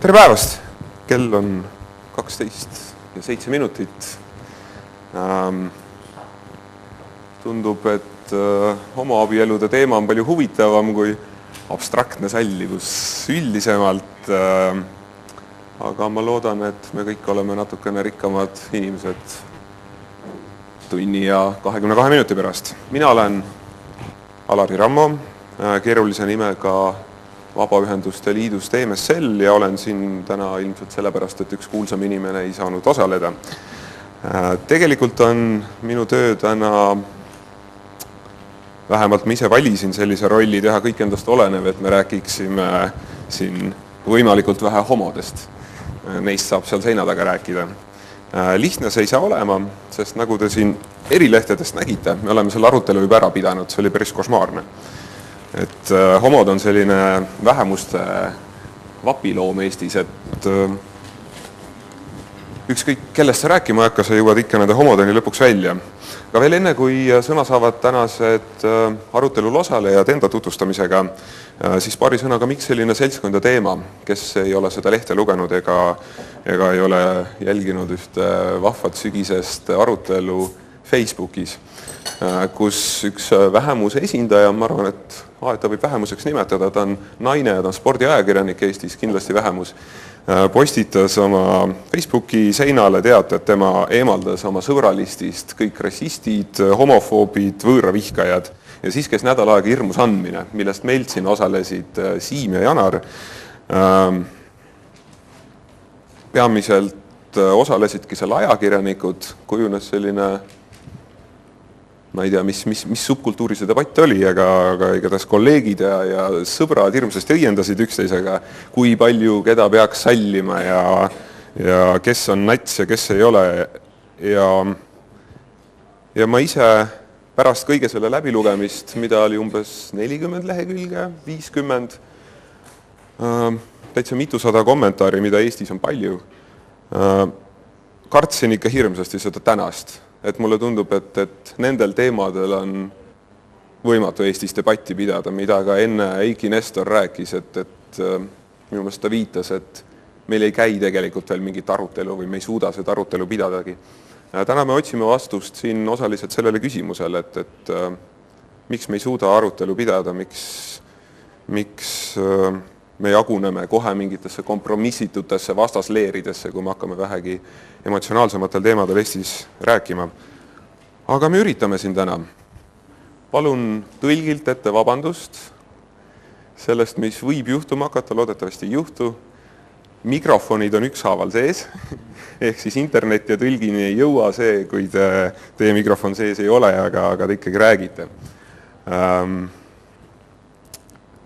Tere päevast! Kell on 12:07. Tundub, et homoabielude teema on palju huvitavam kui abstraktne sallivus üldisemalt. Aga ma loodan, et me kõik oleme natukene rikkamad inimesed tunni ja 22 minuti pärast. Mina olen Alari Rammo, keerulise nimega Vabaühenduste Liidust EMSL ja olen siin täna ilmselt sellepärast, et üks kuulsam inimene ei saanud osaleda. Tegelikult on minu töö täna, vähemalt ma ise valisin sellise rolli teha kõik endast olenev, et me rääkiksime siin võimalikult vähe homodest. Neist saab seal seina taga rääkida. Lihtne see ei saa olema, sest nagu te siin erilehtedest nägite, me oleme selle arutelu juba ära pidanud, see oli päris košmaarne. Et homod on selline vähemuste vapiloom Eestis, et ükskõik kellest sa rääkima hakka, sa jõuad ikka nende homodeni lõpuks välja. Aga veel enne, kui sõna saavad tänased arutelul osalejad enda tutvustamisega, siis paari sõnaga, miks selline seltskond ja teema, kes ei ole seda lehte lugenud ega ei ole jälginud ühte vahvat sügisest arutelu Facebookis, kus üks vähemuse esindaja, ma arvan, et ta võib vähemuseks nimetada, ta on naine ja ta on spordiajakirjanik Eestis, kindlasti vähemus, postitas oma Facebooki seinale teate, et tema eemaldas oma sõbralistist kõik rassistid, homofoobid, võõravihkajad ja siis käis nädal aega hirmus andmine, millest meilt siin osalesid Siim ja Janar. Peamiselt osalesidki seal ajakirjanikud, kujunes selline ma ei tea, mis subkultuuri see debatt oli, aga igatahes kolleegid ja sõbrad hirmsasti õiendasid üksteisega, kui palju keda peaks sallima ja kes on nats ja kes ei ole. Ja ma ise pärast kõige selle läbilugemist, mida oli umbes 40 lehekülge, 50, täitsa mitusada kommentaari, mida Eestis on palju, kartsin ikka hirmsasti seda tänast. Et mulle tundub, et nendel teemadel on võimatu Eestis debatti pidada, mida ka enne Siim Nestor rääkis, et minu meelest ta viitas, et meil ei käi tegelikult veel mingit arutelu või me ei suuda seda arutelu pidadagi. Täna me otsime vastust siin osaliselt sellele küsimusele, et miks me ei suuda arutelu pidada, miks me jaguneme kohe mingitesse kompromissitutesse vastasleeridesse, kui me hakkame vähegi emotsionaalsematel teemadel Eestis rääkima. Aga me üritame siin täna. Palun tõlgilt ette vabandust sellest, mis võib juhtuma hakata, loodetavasti ei juhtu. Mikrofonid on ükshaaval sees, ehk siis internet ja tõlgini ei jõua see, kui teie mikrofon sees ei ole, aga te ikkagi räägite.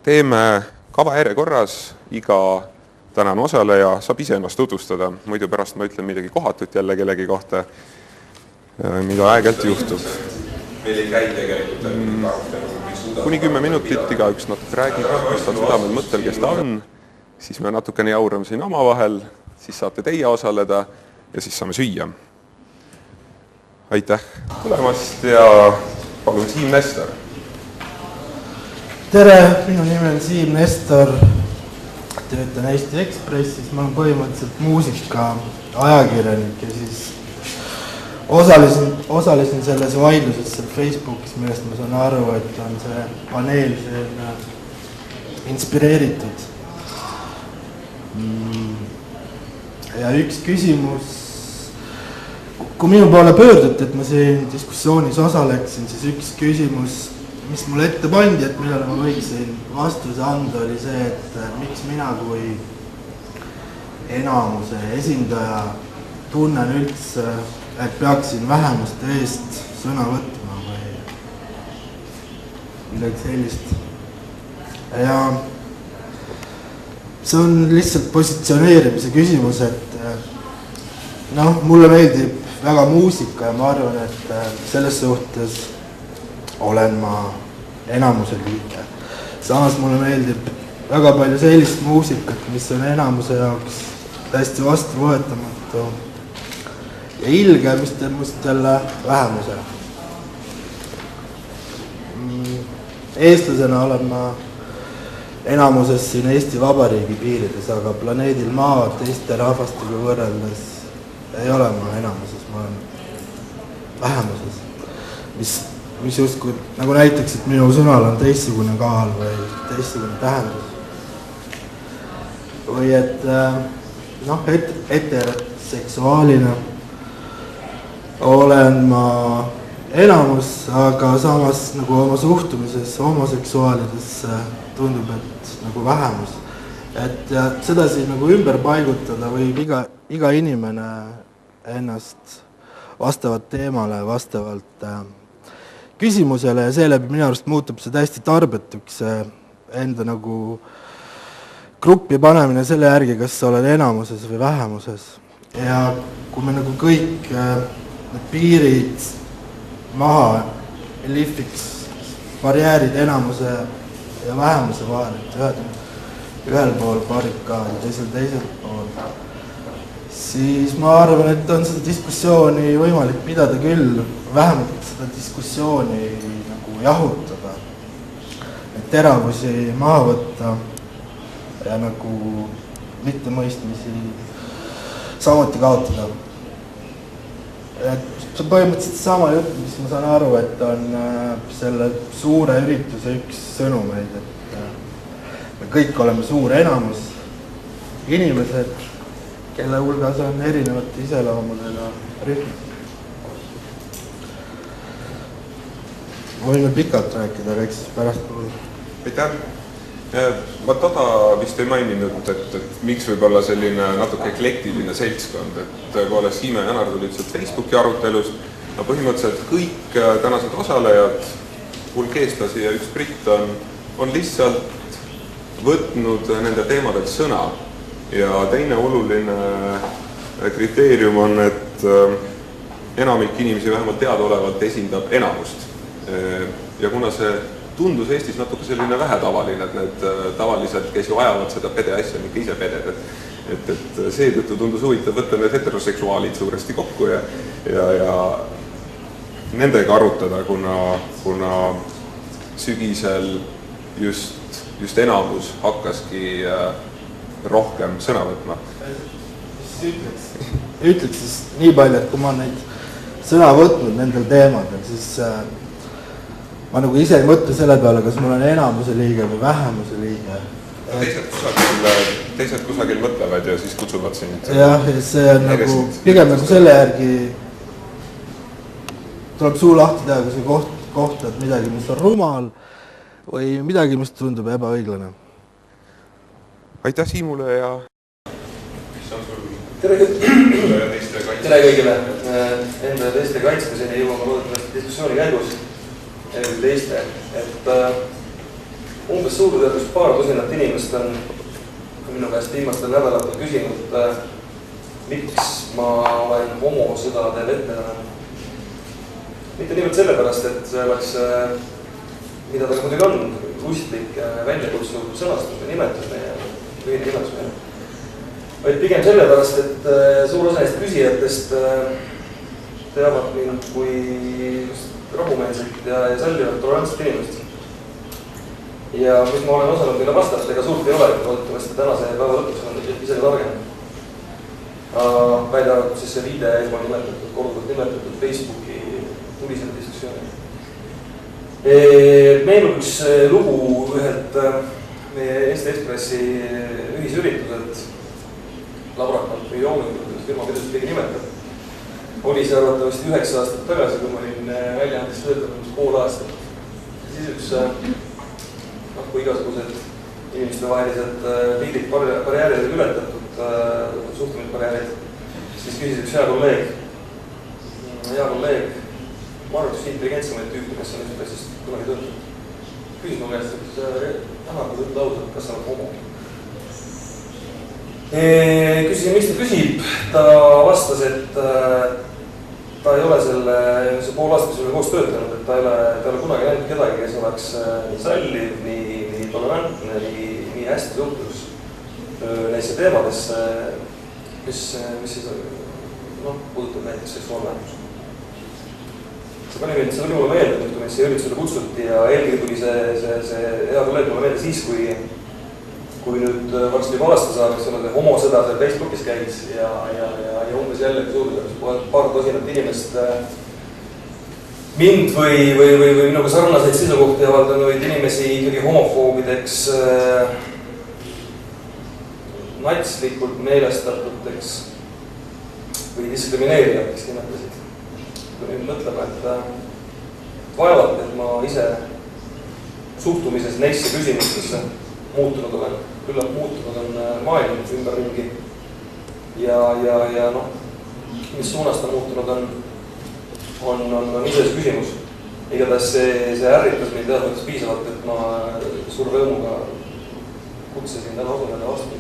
Teeme kava järjekorras, iga tänane osaleja saab ise ennast tutvustada, muidu pärast ma ütlen midagi kohatut jälle kellegi kohta, mida aeg-ajalt juhtub. Meil ei käi tegelikult kuni 10 minutit, iga üks natuke räägib, mis ta südamel mõttel, kes ta on, siis me natukene jaurame siin omavahel, siis saate teie osaleda ja siis saame süüa. Aitäh tulemast ja palun Siim Nestor. Tere, minu nimi on Siim Nestor, töötan Eesti Ekspressis, ma olen põhimõtteliselt muusika ajakirjanik ja siis osalesin selles vaidluses seal Facebookis, millest ma saan aru, et on see Paneel inspireeritud. Ja üks küsimus, kui minu poole pöörduti, et ma siin diskussioonis osaleksin, siis üks küsimus, mis mulle ette pandi, et millele ma võiksin vastuse anda, oli see, et miks mina kui enamuse esindaja tunnen üldse, et peaksin vähemuste eest sõna võtma või midagi sellist. Ja see on lihtsalt positsioneerimise küsimus, et mulle meeldib väga muusika ja ma arvan, et selles suhtes olen ma enamuse liige. Samas mulle meeldib väga palju sellist muusikat, mis on enamuse jaoks täiesti vastuvõetamatu ja ilge, mis teeb must jälle vähemuse. Eestlasena olen ma enamuses siin Eesti Vabariigi piirides, aga planeedil Maa teiste rahvastega võrreldes ei ole ma enamuses, ma olen vähemuses, mis justkui nagu näiteks, et minu sõnal on teistsugune kaal või teistsugune tähendus. Või et heteroseksuaalina olen ma enamus, aga samas nagu oma suhtumises homoseksuaalidesse tundub, et nagu vähemus. Et seda siis nagu ümber paigutada võib iga inimene ennast vastavalt teemale, vastavalt küsimusele ja seeläbi minu arust muutub see täiesti tarbetuks enda nagu gruppi panemine selle järgi, kas sa oled enamuses või vähemuses. Ja kui me nagu kõik need piirid maha lihviks barjäärid enamuse ja vähemuse vahel, et ühel pool barrikaadi, teisel pool, siis ma arvan, et on seda diskussiooni võimalik pidada küll, vähemalt seda diskussiooni nagu jahutada, et teravusi maha võtta ja nagu mittemõistmisi samuti kaotada. Et see on põhimõtteliselt sama jutt, mis ma saan aru, et on selle suure ürituse üks sõnumeid, et me kõik oleme suur enamus inimesed, kelle hulgas on erinevate iseloomudega rühmad. Võime pikalt rääkida, aga eks pärast puhul. Aitäh! Ma toda vist ei maininud, et miks võib olla selline natuke eklektiline seltskond, et kui alles Siim ja Janar tulid sealt Facebooki arutelust, põhimõtteliselt kõik tänased osalejad, hulk eestlasi ja üks britt on lihtsalt võtnud nende teemadelt sõna. Ja teine oluline kriteerium on, et enamik inimesi vähemalt teadaolevalt esindab enamust. Ja kuna see tundus Eestis natuke selline vähetavaline, et need tavaliselt, kes ju ajavad seda pede asja, ikka ise peded, et seetõttu tundus huvitav võtta need heteroseksuaalid suuresti kokku ja nendega arutada, kuna sügisel just enamus hakkaski rohkem sõna võtma. Ütleks siis nii palju, et kui ma neid sõna võtnud nendel teemadel, siis ma nagu ise ei mõtle selle peale, kas mul on enamuse liige või vähemuse liige. Teised kusagil mõtlevad ja siis kutsuvad sind. Jah, see on nagu pigem nagu selle järgi tuleb suu lahti teha, kui sa kohtad midagi, mis on rumal või midagi, mis tundub ebaõiglane. Aitäh Siimule ja tere kõigile. Enda teiste kaitsmiseni jõuame loodetavasti diskussiooni käigus teiste, et umbes suuruselt paar tusinat inimest on minu käest viimastel nädalatel küsinud, miks ma olen homosõdade veteran. Mitte nimelt sellepärast, et see oleks, mida ta muidugi on, lustlik väljakutsuv sõnastus või nimetus meie, ühine nimetus meie. Vaid pigem sellepärast, et suur osa neist küsijatest teavad mind kui rahumeelselt ja sallivat tolerantset inimest. Ja mis ma olen osanud neile vastata, ega suurt ei ole, et loodetavasti tänase päeva lõpuks on isegi targem. Välja arvatud siis see viide juba nimetatud, korduvalt nimetatud Facebooki tulisel diskussioonil. Meenub üks lugu ühelt meie Eesti Ekspressi ühisürituselt, labrakant või joomingud, firma midagi keegi nimetab. Oli see arvatavasti 9 aastat tagasi, kui ma olin väljaandis töötanud pool aastat. Siis üks, kui igasugused inimestevahelised liidid barjääridega ületatud, suhtumisbarjäärid, siis küsis üks hea kolleeg, ma arvan, üks intelligentsemaid tüüpi, kes on ühtsest kunagi töötanud. Küsis mu käest, et Janar, kui ütled ausalt, kas sa oled homo? Küsisin, miks ta küsib, ta vastas, et ta ei ole see pool aastat, mis oli koos töötanud, et ta ei ole kunagi näinud kedagi, kes oleks nii salliv, nii tolerantne, nii hästi suhtlus neisse teemadesse, mis siis puudutab näiteks seksuaalvähemus. See pani mind mulle meelde, kui meid siia üritusele kutsuti ja eelkõige tuli see hea kolleeg mulle meelde siis, kui kui nüüd varsti juba aasta saab, eks ole, homosõda seal Facebookis käis ja umbes jällegi suurusjärgus paar tosinat inimest mind või minuga sarnaseid seisukohti avaldanud inimesi ikkagi homofoobideks, natslikult meelestatuteks või diskrimineerijateks nimetasid. Kui nüüd mõtlema, et vaevalt, et ma ise suhtumises neisse küsimustesse muutunud olen. Küllap muutunud on maailm ümberringi ja noh, mis suunas ta muutunud on ises küsimus. Igatahes see ärritas mind teadmates piisavalt, et ma suur rõõmuga kutsesin täna osaleda vastu.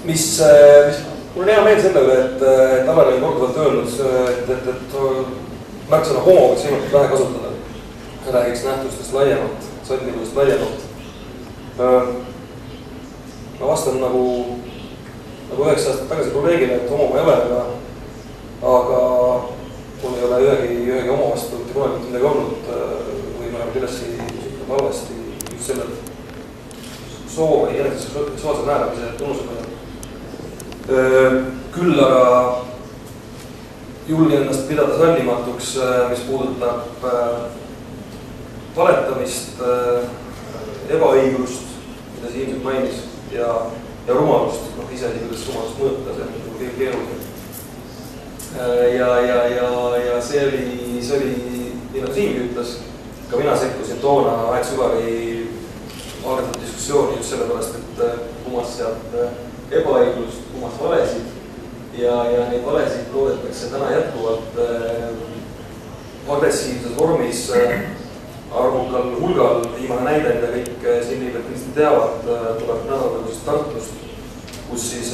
Mis mul on hea meel selle üle, et Alari on korduvalt öelnud, et märksõna homo võiks võimalikult vähe kasutada. Räägiks nähtustest laiemalt, sallivusest laiemalt. Ma vastan nagu 9 aastat tagasi kolleegile, et homo ma ei ole, aga mul ei ole ühegi homo vastu kunagi midagi olnud või ma olen millestki valvesti just sellel soov ja seksuaalse määramise tunnusel. Küll aga julgen ennast pidada sallimatuks, mis puudutab valetamist, ebaõiglust, mida see ilmselt mainis, ja rumalust, isegi kuidas rumalust mõõta, see on kõige keeruline. Ja see oli, nii nagu Siim ütles, ka mina sekkusin toona aeg süvari algatud diskussiooni just sellepärast, et kumas sealt ebaõiglust, kumas valesid ja neid valesid loodetakse täna jätkuvalt agressiivses vormis arvukal hulgal. Viimane näide, mida kõik siin liibetinist teavad, tuleb nädalagusest Tartust, kus siis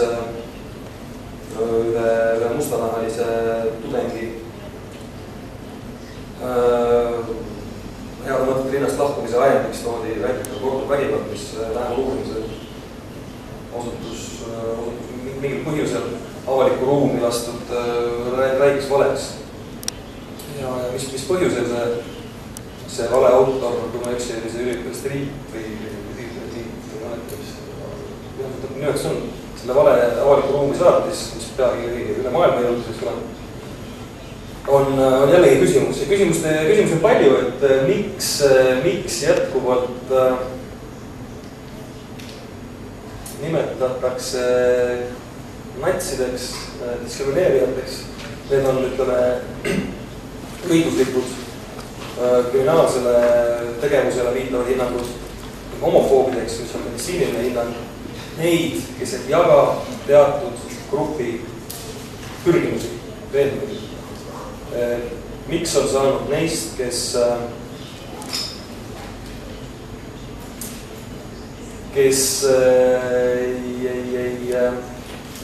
ühe mustanahalise tudengi head mõtted linnast lahkumise ajendiks toodi väikega korduv vägivald, mis lähemal uurimisel osutus mingil põhjusel avalikku ruumi lastud räigeks valeks. Ja mis põhjusel see vale autor, kui ma eksi, oli see üliõpilaste liit või nimeks on, selle vale avaliku ruumi saatis, mis peagi üle maailma jõuduseks on jällegi küsimus. Ja küsimus on palju, et miks jätkuvalt nimetatakse natsideks, diskrimineerijateks. Need on, ütleme, õiguslikud kriminaalsele tegevusele viitavad hinnangud, homofoobideks, mis on meditsiiniline hinnang, neid, kes ei jaga teatud grupi pürgimusi, veendumusi. Miks on saanud neist, kes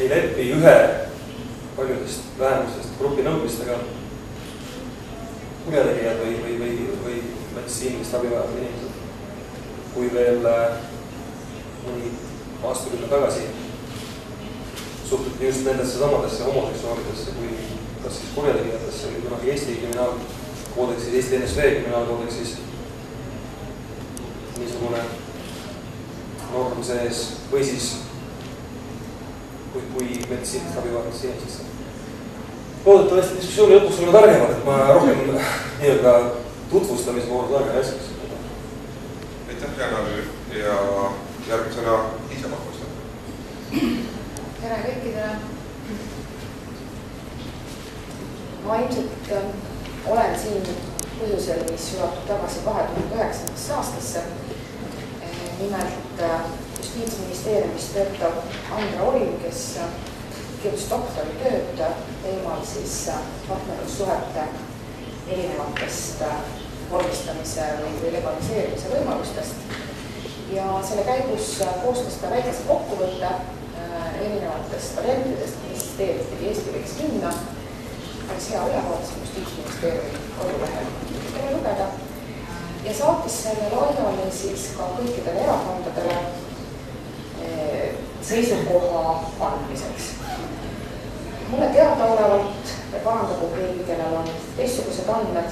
ei lepi ühe paljudest vähemustest grupi nõudmistega kurjategijad või meditsiinilist abi vajavad inimesed. Kui veel mõni aastakümne tagasi suhtuti just nendesse samadesse homoseksuaalidesse kui kas siis kurjategijatesse või kunagi Eesti kriminaalkoodeksis, Eesti NSV kriminaalkoodeksis niisugune norm sees või siis kui meditsiinilist abi vajavad inimesesse. Loodetavasti diskussiooni lõpuks on targemad, et ma rohkem nii-öelda tutvustamise voorud aega raiskaks. Aitäh, Janar, ja järgmisena Liisa Pakosta. Tere kõikidele. Ma ilmselt olen siin põhjusel, mis ulatub tagasi 2009. aastasse. Nimelt Justiitsministeeriumis töötab Andra Oll, kes kirjutas doktoritööd teemal siis partnerlussuhete erinevatest vormistamise või legaliseerimise võimalustest. Ja selle käigus koostas ta väikese kokkuvõtte erinevatest variantidest, mis teed Eesti võiks minna. Päris hea ülevaades Justiitsministeeriumi kodulehel lugeda ja saatis selle laiali siis ka kõikidele erakondadele seisukoha andmiseks. Mulle teadaolevalt ja parandagu keegi, kellel on teistsugused andmed,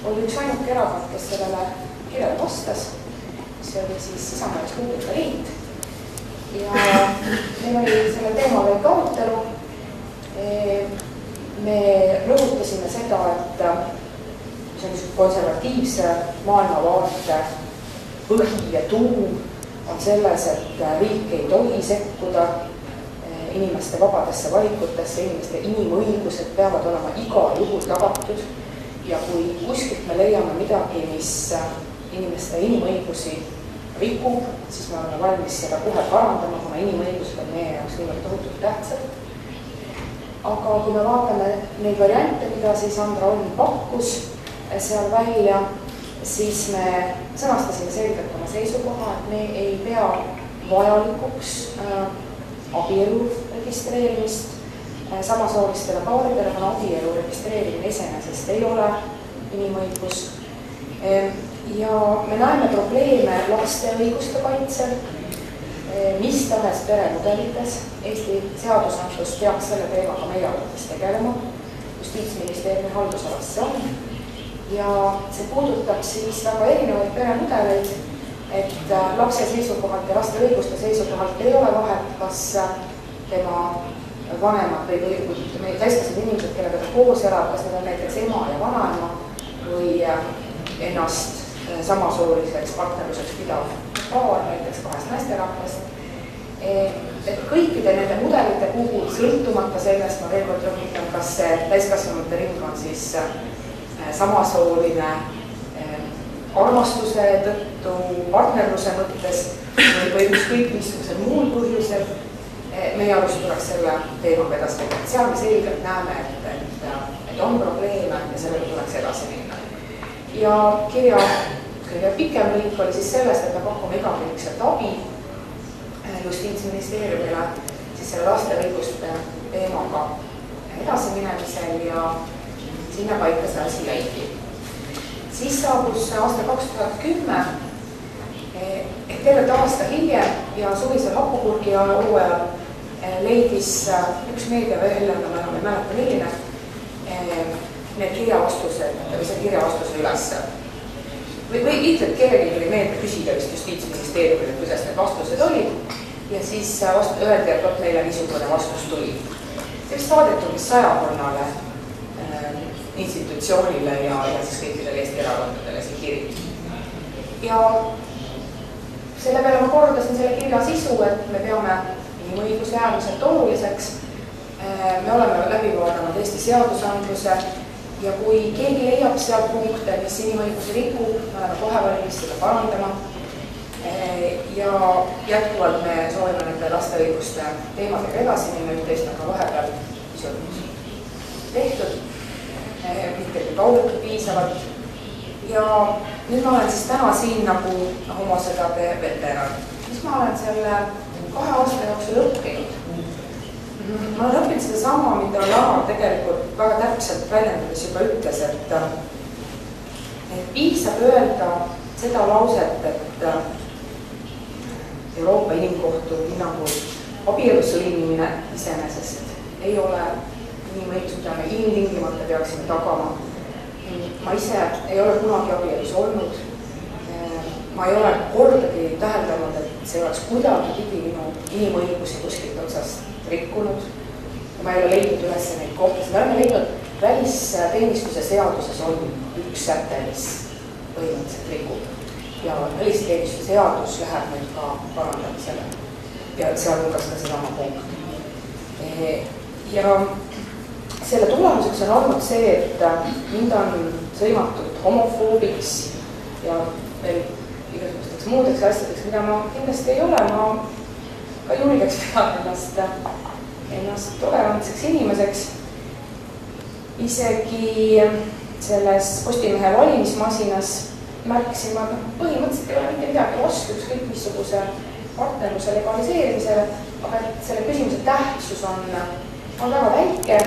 oli üks ainuke erakond, kes sellele kirjale vastas. mis oli siis Isamaa Respublika Liit. Ja meil oli selle teemal väike arutelu. Me rõhutasime seda, et see on konservatiivse maailmavaate põhi ja tuum on selles, et riik ei tohi sekkuda inimeste vabadesse valikutesse, inimeste inimõigused peavad olema igal juhul tagatud ja kui kuskilt me leiame midagi, mis inimeste inimõigusi rikub, siis me oleme valmis seda kohe parandama, kuna inimõigused on meie jaoks niivõrd tohutult tähtsad. Aga kui me vaatame neid variante, mida siis Andra Olm pakkus seal välja, siis me sõnastasime selgelt oma seisukoha, et me ei pea vajalikuks abielu registreerimist samasoolistele paaridele, kuna abielu registreerimine iseenesest ei ole inimõigus. Ja me näeme probleeme laste õiguste kaitsel, mis tahes peremudelites. Eesti seadusandlus peaks selle teemaga meie arvates tegelema. Justiitsministeeriumi haldusalas see on. Ja see puudutab siis väga erinevaid peremudeleid, et lapse seisukohalt ja laste õiguste seisukohalt ei ole vahet, kas tema vanemad või täiskasvanud inimesed, kellega ta koos elab, kas need on näiteks ema ja vanaema või ennast samasooliseks partnerluseks pidav paar, näiteks kahest naisterahvast. Et kõikide nende mudelite puhul sõltumata sellest, ma veel kord rõhutan, kas see täiskasvanute ring on siis samasooline armastuse tõttu, partnerluse mõttes või ükskõik missugusel muul põhjusel, meie arust tuleks selle teemaga edasi teha. Seal me selgelt näeme, et on probleeme ja sellega tuleks edasi minna. Ja kirja kõige pikem lõik oli siis sellest, et me pakume igakülgselt abi Justiitsministeeriumile siis selle laste õiguste teemaga edasi minemisel ja sinna paika see asi jäigi. Siis saabus aasta 2010 ehk tervet aasta hiljem ja suvisel hapupurgi hooajal leidis üks meediaväljaanne, ma enam ei mäleta milline, need kirjavastused või see kirjavastuse ülesse. Või lihtsalt kellelgi tuli meelde küsida vist Justiitsministeeriumile, kuidas need vastused olid ja siis öeldi, et vot meile niisugune vastus tuli. See vist saadetub vist 100 institutsioonile ja siis kõikidele Eesti erakondadele see kiri. Ja selle peale ma kordasin selle kirja sisu, et me peame inimõiguse äärmiselt oluliseks. Me oleme läbi vaadanud Eesti seadusandluse ja kui keegi leiab seal punkte, mis inimõigusi rikub, me oleme kohe valmis seda parandama. Ja jätkuvalt me soovime nende laste õiguste teemadega edasi minna, üht-teist aga vahepeal pisut tehtud. Mitte kui kaugeltki piisavalt. Ja nüüd ma olen siis täna siin nagu homosõdade veteran. Mis ma olen selle 2 aasta jooksul õppinud? Ma olen õppinud seda sama, mida Janar tegelikult väga täpselt väljendades juba ütles, et piisab öelda seda lauset, et Euroopa Inimkohtu hinnangul abielu sõlmimine iseenesest ei ole inimõigus, mida me ilmtingimata peaksime tagama. Ma ise ei ole kunagi abielus olnud. Ma ei ole kordagi täheldanud, et see oleks kuidagi pidi minu inimõigusi kuskilt otsast rikkunud. Ma ei ole leidnud üles neid kohtasid. Me oleme leidnud välisteenistuse seaduses on üks säte, mis põhimõtteliselt rikub. Ja välisteenistuse seadus läheb nüüd ka parandamisele. Ja seal hulgas ka sedama punkt. Ja selle tulemuseks on olnud see, et mind on sõimatud homofoobiks ja veel igasugusteks muudeks asjadeks, mida ma kindlasti ei ole. Ma ka julgeks peada ennast tolerantseks inimeseks. Isegi selles Postimehe valimismasinas märkisin ma põhimõtteliselt ei ole mitte midagi vastu ükskõik missuguse partnerluse legaliseerimisele, aga selle küsimuse tähtsus on väga väike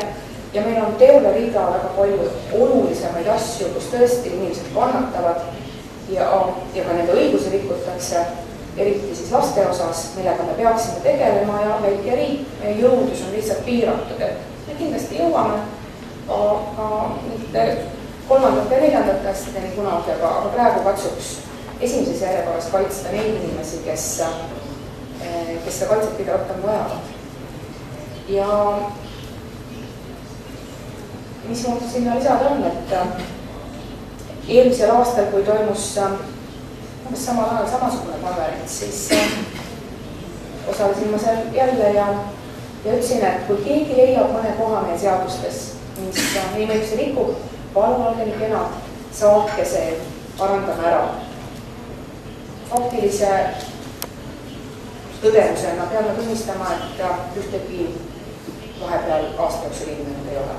ja meil on terve rida väga palju olulisemaid asju, kus tõesti inimesed kannatavad ja ka nende õigusi rikutakse, eriti siis laste osas, millega me peaksime tegelema ja väike riik, meie jõudus on lihtsalt piiratud, et me kindlasti jõuame ka mitte 3. ja 4. astmeni kunagi, aga praegu katsuks esimeses järjekorras kaitsta neid inimesi, kes seda kaitset kõige rohkem vajavad. Ja mis mul sinna lisada on, et eelmisel aastal, kui toimus samal ajal samasugune konverents, siis osalesin ma seal jälle ja ütlesin, et kui keegi leiab mõne koha meie seadustes, mis inimõigusi rikub, palun olge nii kenad, saatke see, parandame ära. Faktilise tõdemusena peame tunnistama, et ühtegi vahepeal aasta jooksul ilmnenud ei ole.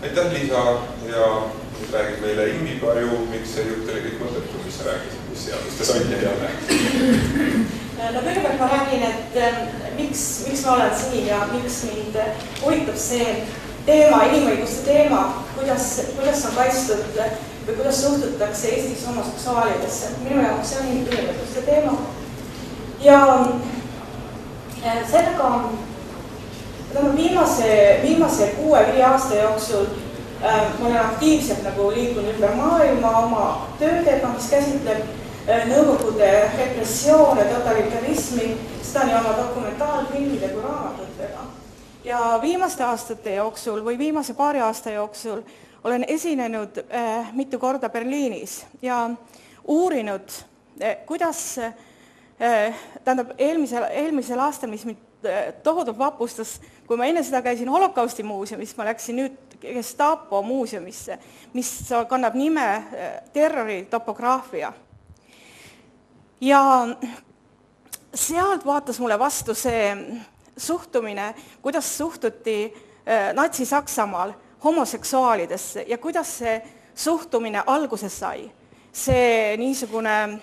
Aitäh, Liisa, ja nüüd räägib meile Imbi Paju, miks see jutt oli kõik mõttetu, mis sa rääkisid, mis seadustes on ja ei ole. No kõigepealt ma räägin, et miks ma olen siin ja miks mind huvitab see teema, inimõiguste teema, kuidas on kaitstud või kuidas suhtutakse Eestis homoseksuaalidesse. Minu jaoks see on inimõiguste teema. Ja sellega viimase 6-5 aasta jooksul ma olen aktiivselt liikunud ümber maailma oma töödega, mis käsitleb Nõukogude repressioone, totalitarismi, seda nii oma dokumentaalfilmide kui raamatutega. Ja viimaste aastate jooksul või viimase paari aasta jooksul olen esinenud mitu korda Berliinis ja uurinud, kuidas, tähendab eelmisel aastal, mis mind tohutult vapustas, kui ma enne seda käisin holokausti muuseumist, ma läksin nüüd Gestapo muuseumisse, mis kannab nime terrori topograafia. Ja sealt vaatas mulle vastu see suhtumine, kuidas suhtuti Natsi-Saksamaal homoseksuaalidesse ja kuidas see suhtumine alguse sai. See niisugune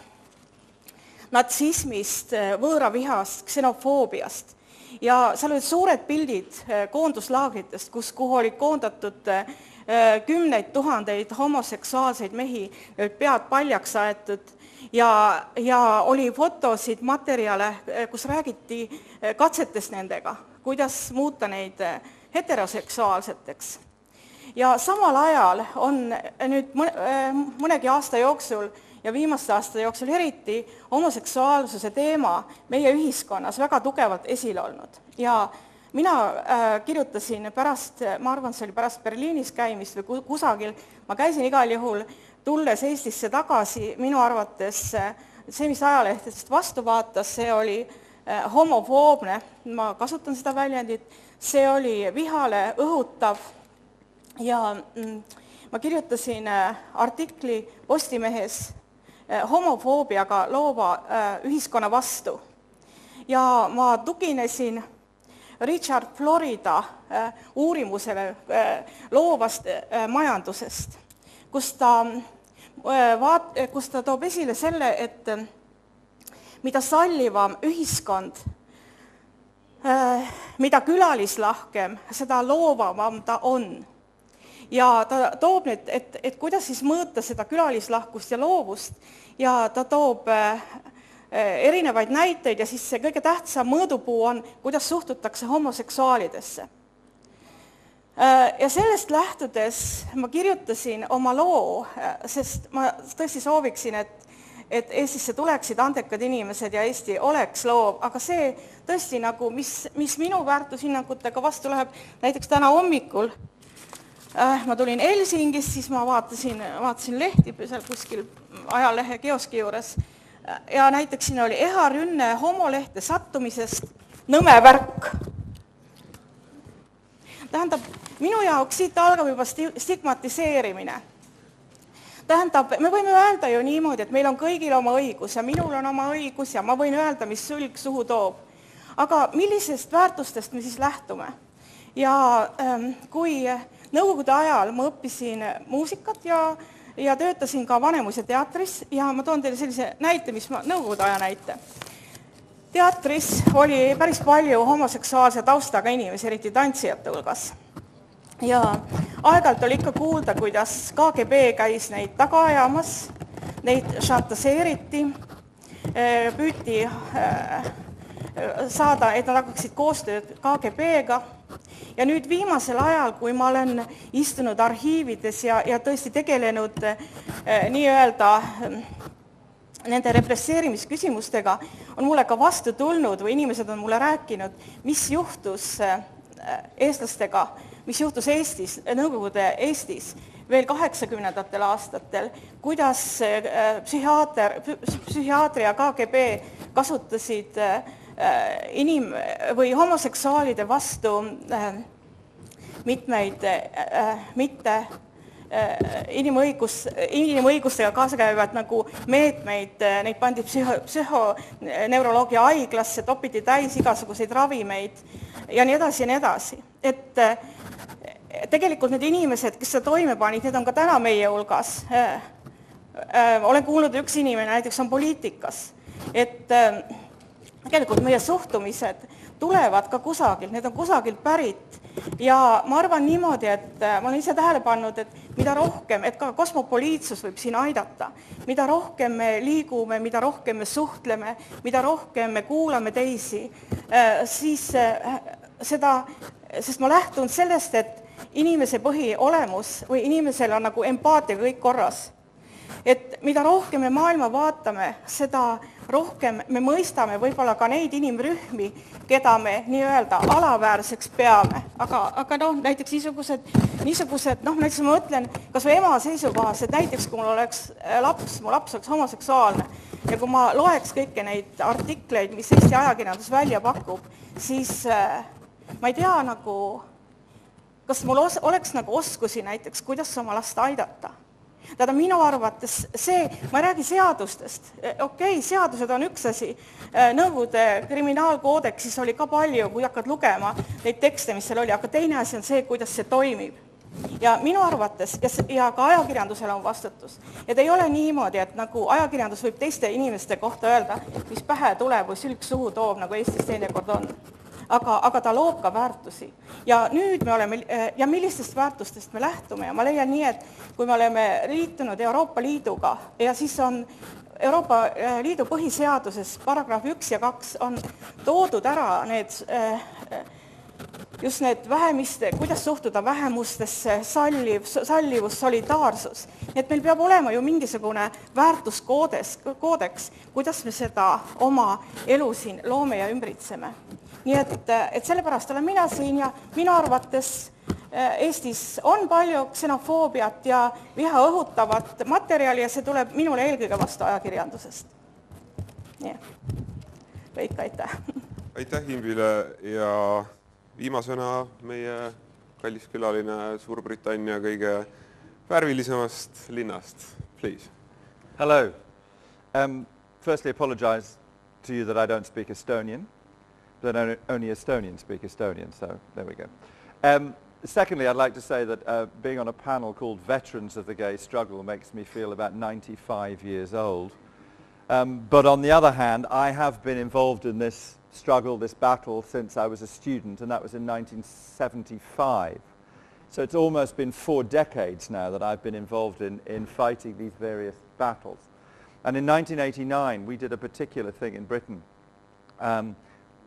natsismist, võõravihast, ksenofoobiast. Ja seal olid suured pildid koonduslaagritest, kuhu olid koondatud 10 000 homoseksuaalseid mehi, pead paljaks aetud ja oli fotosid, materjale, kus räägiti katsetest nendega, kuidas muuta neid heteroseksuaalseteks. Ja samal ajal on nüüd mõnegi aasta jooksul ja viimaste aasta jooksul eriti homoseksuaalsuse teema meie ühiskonnas väga tugevalt esil olnud. Ja mina kirjutasin pärast, ma arvan, see oli pärast Berliinis käimist või kusagil, ma käisin igal juhul tulles Eestisse tagasi, minu arvates see, mis ajalehtedest vastu vaatas, see oli homofoobne, ma kasutan seda väljendit, see oli vihale õhutav ja ma kirjutasin artikli Postimehes homofoobiaga loova ühiskonna vastu. Ja ma tuginesin Richard Florida uurimusele loovast majandusest, kus ta toob esile selle, et mida sallivam ühiskond, mida külalislahkem, seda loovavam ta on. Ja ta toob nüüd, et kuidas siis mõõta seda külalislahkust ja loovust ja ta toob erinevaid näiteid ja siis see kõige tähtsam mõõdupuu on, kuidas suhtutakse homoseksuaalidesse. Ja sellest lähtudes ma kirjutasin oma loo, sest ma tõesti sooviksin, et Eestisse tuleksid andekad inimesed ja Eesti oleks loov, aga see tõesti mis minu väärtushinnangutega vastu läheb, näiteks täna hommikul ma tulin Helsingist, siis ma vaatasin lehti seal kuskil ajalehe kioski juures ja näiteks siin oli Eha Rünne homolehte sattumisest nõme värk. Tähendab, minu jaoks siit algab juba stigmatiseerimine. Tähendab, me võime öelda ju niimoodi, et meil on kõigil oma õigus ja minul on oma õigus ja ma võin öelda, mis sülg suhu toob. Aga millisest väärtustest me siis lähtume? Ja kui Nõukogude ajal ma õppisin muusikat ja töötasin ka Vanemuise teatris ja ma toon teile sellise näite, mis ma Nõukogude aja näite. Teatris oli päris palju homoseksuaalse taustaga inimesi, eriti tantsijate hulgas. Ja aeg-ajalt oli ikka kuulda, kuidas KGB käis neid taga ajamas, neid šantaseeriti, püüti saada, et nad hakkaksid koostööd KGB-ga. Ja nüüd viimasel ajal, kui ma olen istunud arhiivides ja tõesti tegelenud nii-öelda nende represseerimisküsimustega, on mulle ka vastu tulnud või inimesed on mulle rääkinud, mis juhtus eestlastega, mis juhtus Eestis, Nõukogude Eestis veel 80ndatel aastatel, kuidas psühhiaatri ja KGB kasutasid või homoseksuaalide vastu mitmeid mitte inimõigustega kaasa käivad nagu meetmeid, neid pandi psühhoneuroloogia haiglasse, topiti täis igasuguseid ravimeid ja nii edasi ja nii edasi. Et tegelikult need inimesed, kes seda toime panid, need on ka täna meie hulgas. Olen kuulnud, üks inimene näiteks on poliitikas, et tegelikult meie suhtumised tulevad ka kusagilt, need on kusagilt pärit. Ja ma arvan niimoodi, et ma olen ise tähele pannud, et mida rohkem, et ka kosmopoliitsus võib siin aidata, mida rohkem me liigume, mida rohkem me suhtleme, mida rohkem me kuulame teisi, siis seda, sest ma lähtun sellest, et inimese põhiolemus või inimesel on nagu empaatia kõik korras. Et mida rohkem me maailma vaatame, seda rohkem me mõistame võib-olla ka neid inimrühmi, keda me nii-öelda alaväärseks peame. Aga näiteks niisugused, näiteks ma mõtlen, kas või ema seisukohas, et näiteks kui mul oleks laps, mu laps oleks homoseksuaalne ja kui ma loeks kõiki neid artikleid, mis Eesti ajakirjandus välja pakub, siis ma ei tea kas mul oleks oskusi näiteks, kuidas oma last aidata. Tähendab, minu arvates see, ma ei räägi seadustest, seadused on üks asi, Nõukogude kriminaalkoodeksis oli ka palju, kui hakkad lugema neid tekste, mis seal oli, aga teine asi on see, kuidas see toimib. Ja minu arvates, ja ka ajakirjandusel on vastutus, et ei ole niimoodi, et nagu ajakirjandus võib teiste inimeste kohta öelda, mis pähe tuleb või sülg suhu toob, nagu Eestis teinekord on. Aga ta loob ka väärtusi. Ja nüüd me oleme, ja millistest väärtustest me lähtume, ja ma leian nii, et kui me oleme liitunud Euroopa Liiduga ja siis on Euroopa Liidu põhiseaduses paragrahv 1 ja 2 on toodud ära just need vähemuste, kuidas suhtuda vähemustesse, sallivus, solidaarsus. Et meil peab olema ju mingisugune väärtuskoodeks, kuidas me seda oma elu siin loome ja ümbritseme. Nii et sellepärast olen mina siin ja minu arvates Eestis on palju ksenofoobiat ja viha õhutavat materjali ja see tuleb minule eelkõige vastu ajakirjandusest. Nii, kõik, aitäh. Aitäh Imbile ja viimasena meie kallis külaline Suurbritannia kõige värvilisemast linnast. Please. Hello. Firstly, apologize to you that I don't speak Estonian. But only Estonians speak Estonian, so there we go. Secondly, I'd like to say that being on a panel called Veterans of the Gay Struggle makes me feel about 95 years old. But on the other hand, I have been involved in this struggle, this battle, since I was a student, and that was in 1975. So it's almost been 4 decades now that I've been involved in fighting these various battles. And in 1989, we did a particular thing in Britain.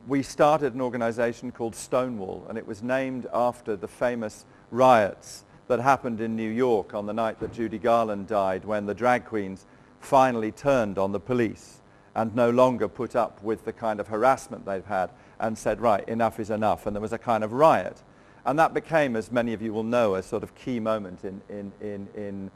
We started an organization called Stonewall, and it was named after the famous riots that happened in New York on the night that Judy Garland died, when the drag queens finally turned on the police and no longer put up with the kind of harassment they've had and said, right, enough is enough, and there was a kind of riot. And that became, as many of you will know, a sort of key moment in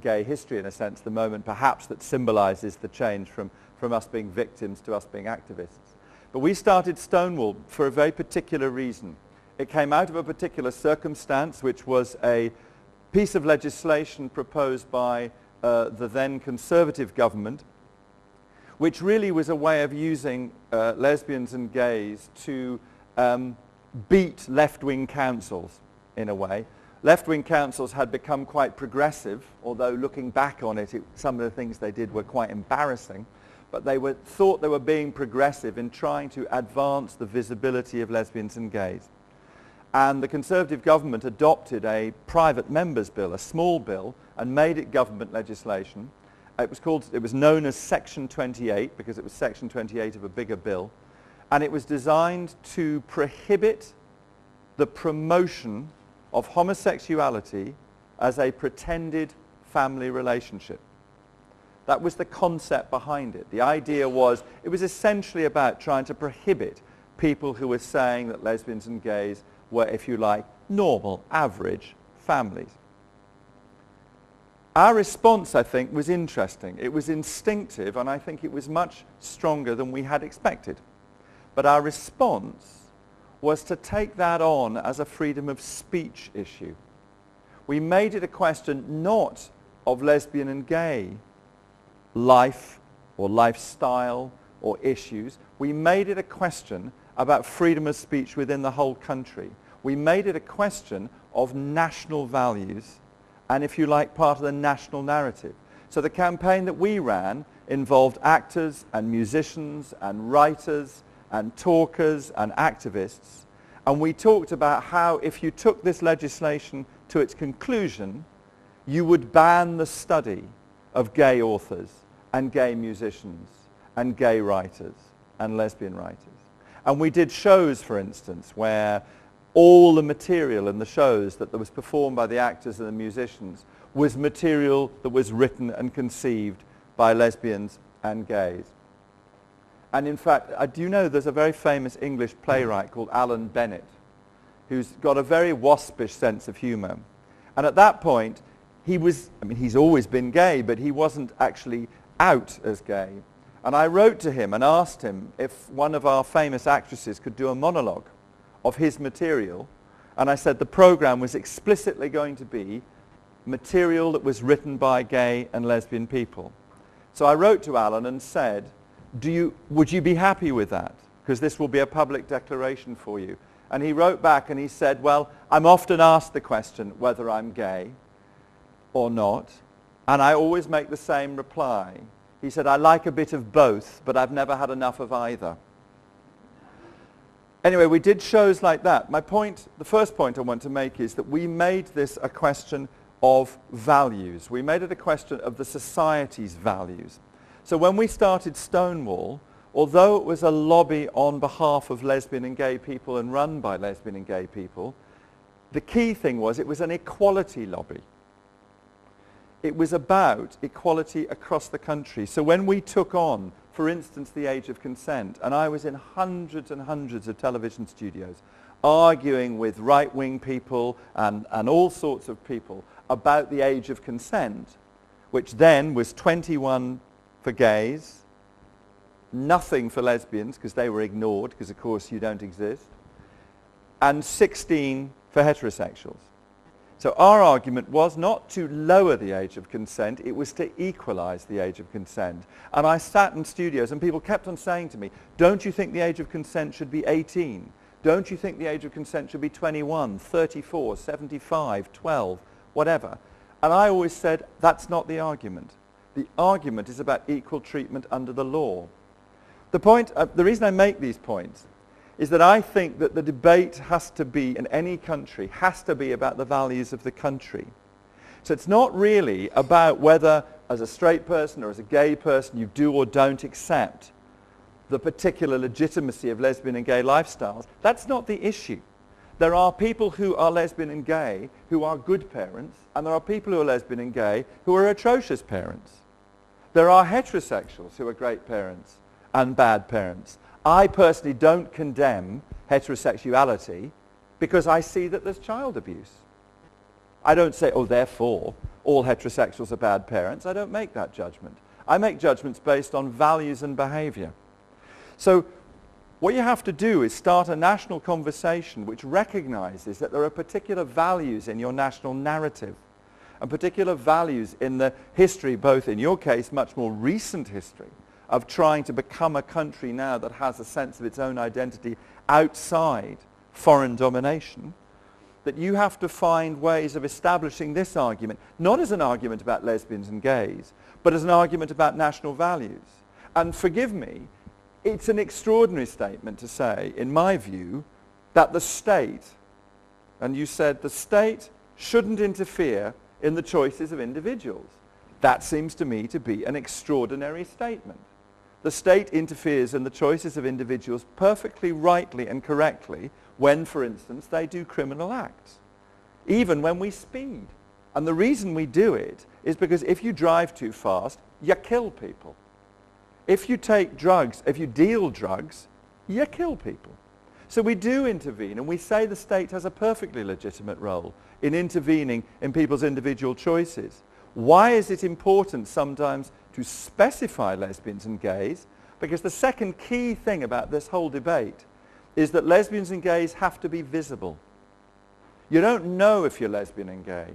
gay history, in a sense, the moment perhaps that symbolizes the change from us being victims to us being activists. But we started Stonewall for a very particular reason. It came out of a particular circumstance, which was a piece of legislation proposed by the then Conservative government, which really was a way of using lesbians and gays to beat left-wing councils, in a way. Left-wing councils had become quite progressive, although looking back on it, some of the things they did were quite embarrassing. But they thought they were being progressive in trying to advance the visibility of lesbians and gays. And the Conservative government adopted a private members' bill, a small bill, and made it government legislation. It was known as Section 28, because it was Section 28 of a bigger bill. And it was designed to prohibit the promotion of homosexuality as a pretended family relationship. That was the concept behind it. The idea was, it was essentially about trying to prohibit people who were saying that lesbians and gays were, if you like, normal, average families. Our response, I think, was interesting. It was instinctive, and I think it was much stronger than we had expected. But our response was to take that on as a freedom of speech issue. We made it a question not of lesbian and gay life or lifestyle or issues. We made it a question about freedom of speech within the whole country. We made it a question of national values and, if you like, part of the national narrative. So the campaign that we ran involved actors and musicians and writers and talkers and activists, and we talked about how if you took this legislation to its conclusion, you would ban the study of gay authors and gay musicians and gay writers and lesbian writers. And we did shows, for instance, where all the material in the shows that was performed by the actors and the musicians was material that was written and conceived by lesbians and gays. And in fact, do you know there's a very famous English playwright called Alan Bennett, who's got a very waspish sense of humour. And at that point, he was, I mean, he's always been gay, but he wasn't actually out as gay. And I wrote to him and asked him if one of our famous actresses could do a monologue of his material. And I said the program was explicitly going to be material that was written by gay and lesbian people. So I wrote to Alan and said, would you be happy with that? Because this will be a public declaration for you. And he wrote back and he said, well, I'm often asked the question whether I'm gay or not, and I always make the same reply. He said, I like a bit of both, but I've never had enough of either. Anyway, we did shows like that. My point, the first point I want to make is that we made this a question of values. We made it a question of the society's values. So when we started Stonewall, although it was a lobby on behalf of lesbian and gay people and run by lesbian and gay people, the key thing was it was an equality lobby. It was about equality across the country. So when we took on, for instance, the age of consent, and I was in hundreds and hundreds of television studios arguing with right-wing people and all sorts of people about the age of consent, which then was 21 for gays, nothing for lesbians because they were ignored because, of course, you don't exist, and 16 for heterosexuals. So our argument was not to lower the age of consent, it was to equalize the age of consent. And I sat in studios and people kept on saying to me, don't you think the age of consent should be 18? Don't you think the age of consent should be 21, 34, 75, 12, whatever? And I always said, that's not the argument. The argument is about equal treatment under the law. The reason I make these points is that I think that the debate has to be, in any country, has to be about the values of the country. So it's not really about whether, as a straight person or as a gay person, you do or don't accept the particular legitimacy of lesbian and gay lifestyles. That's not the issue. There are people who are lesbian and gay who are good parents, and there are people who are lesbian and gay who are atrocious parents. There are heterosexuals who are great parents and bad parents. I personally don't condemn heterosexuality because I see that there's child abuse. I don't say, oh, therefore, all heterosexuals are bad parents. I don't make that judgment. I make judgments based on values and behavior. So what you have to do is start a national conversation which recognizes that there are particular values in your national narrative and particular values in the history, both in your case, much more recent history, of trying to become a country now that has a sense of its own identity outside foreign domination, that you have to find ways of establishing this argument, not as an argument about lesbians and gays, but as an argument about national values. And forgive me, it's an extraordinary statement to say, in my view, that the state, and you said the state shouldn't interfere in the choices of individuals. That seems to me to be an extraordinary statement. The state interferes in the choices of individuals perfectly rightly and correctly when, for instance, they do criminal acts, even when we speed. And the reason we do it is because if you drive too fast, you kill people. If you take drugs, if you deal drugs, you kill people. So we do intervene, and we say the state has a perfectly legitimate role in intervening in people's individual choices. Why is it important sometimes to specify lesbians and gays? Because the second key thing about this whole debate is that lesbians and gays have to be visible. You don't know if you're lesbian and gay.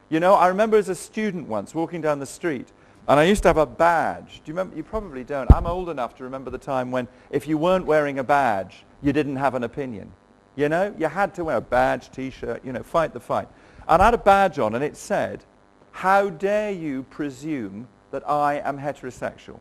You know, I remember as a student once walking down the street, and I used to have a badge. Do you remember? You probably don't. I'm old enough to remember the time when if you weren't wearing a badge, you didn't have an opinion. You know, you had to wear a badge, T-shirt, you know, fight the fight. And I had a badge on, and it said, "How dare you presume that I am heterosexual?"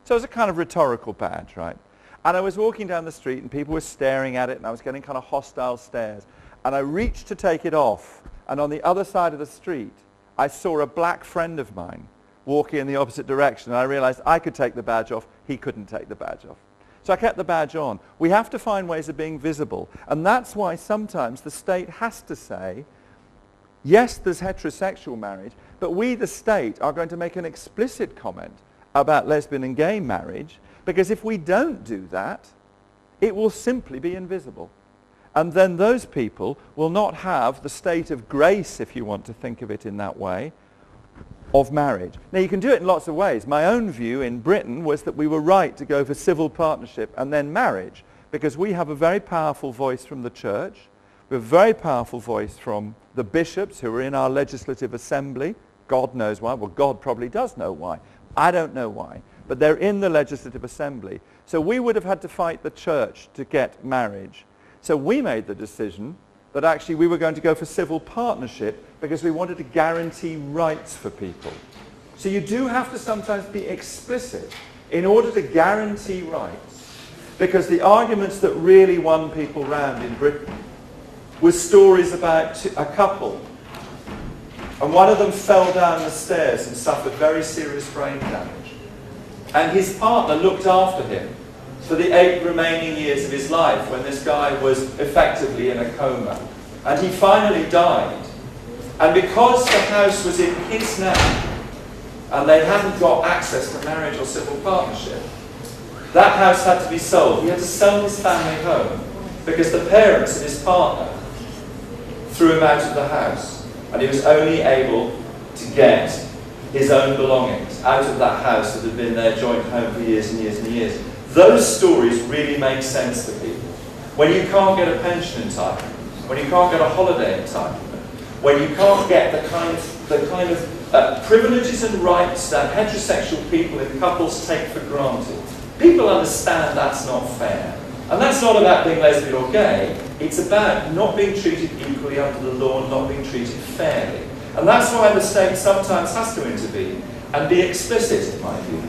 So it was a kind of rhetorical badge, right? And I was walking down the street, and people were staring at it, and I was getting kind of hostile stares. And I reached to take it off, and on the other side of the street, I saw a black friend of mine walking in the opposite direction, and I realized I could take the badge off, he couldn't take the badge off. So I kept the badge on. We have to find ways of being visible, and that's why sometimes the state has to say, yes, there's heterosexual marriage, but we, the state, are going to make an explicit comment about lesbian and gay marriage, because if we don't do that, it will simply be invisible. And then those people will not have the state of grace, if you want to think of it in that way, of marriage. Now, you can do it in lots of ways. My own view in Britain was that we were right to go for civil partnership and then marriage, because we have a very powerful voice from the church. We have a very powerful voice from the bishops who are in our legislative assembly. God knows why. Well, God probably does know why. I don't know why. But they're in the legislative assembly. So we would have had to fight the church to get marriage. So we made the decision that actually we were going to go for civil partnership because we wanted to guarantee rights for people. So you do have to sometimes be explicit in order to guarantee rights, because the arguments that really won people round in Britain were stories about a couple, and one of them fell down the stairs and suffered very serious brain damage, and his partner looked after him for the 8 remaining years of his life when this guy was effectively in a coma. And he finally died. And because the house was in his name, and they hadn't got access to marriage or civil partnership, that house had to be sold. He had to sell his family home because the parents and his partner threw him out of the house. And he was only able to get his own belongings out of that house that had been their joint home for years and years and years. Those stories really make sense to people. When you can't get a pension entitlement, when you can't get a holiday entitlement, when you can't get the kind of privileges and rights that heterosexual people in couples take for granted, people understand that's not fair. And that's not about being lesbian or gay, it's about not being treated equally under the law and not being treated fairly. And that's why the state sometimes has to intervene and be explicit, in my view.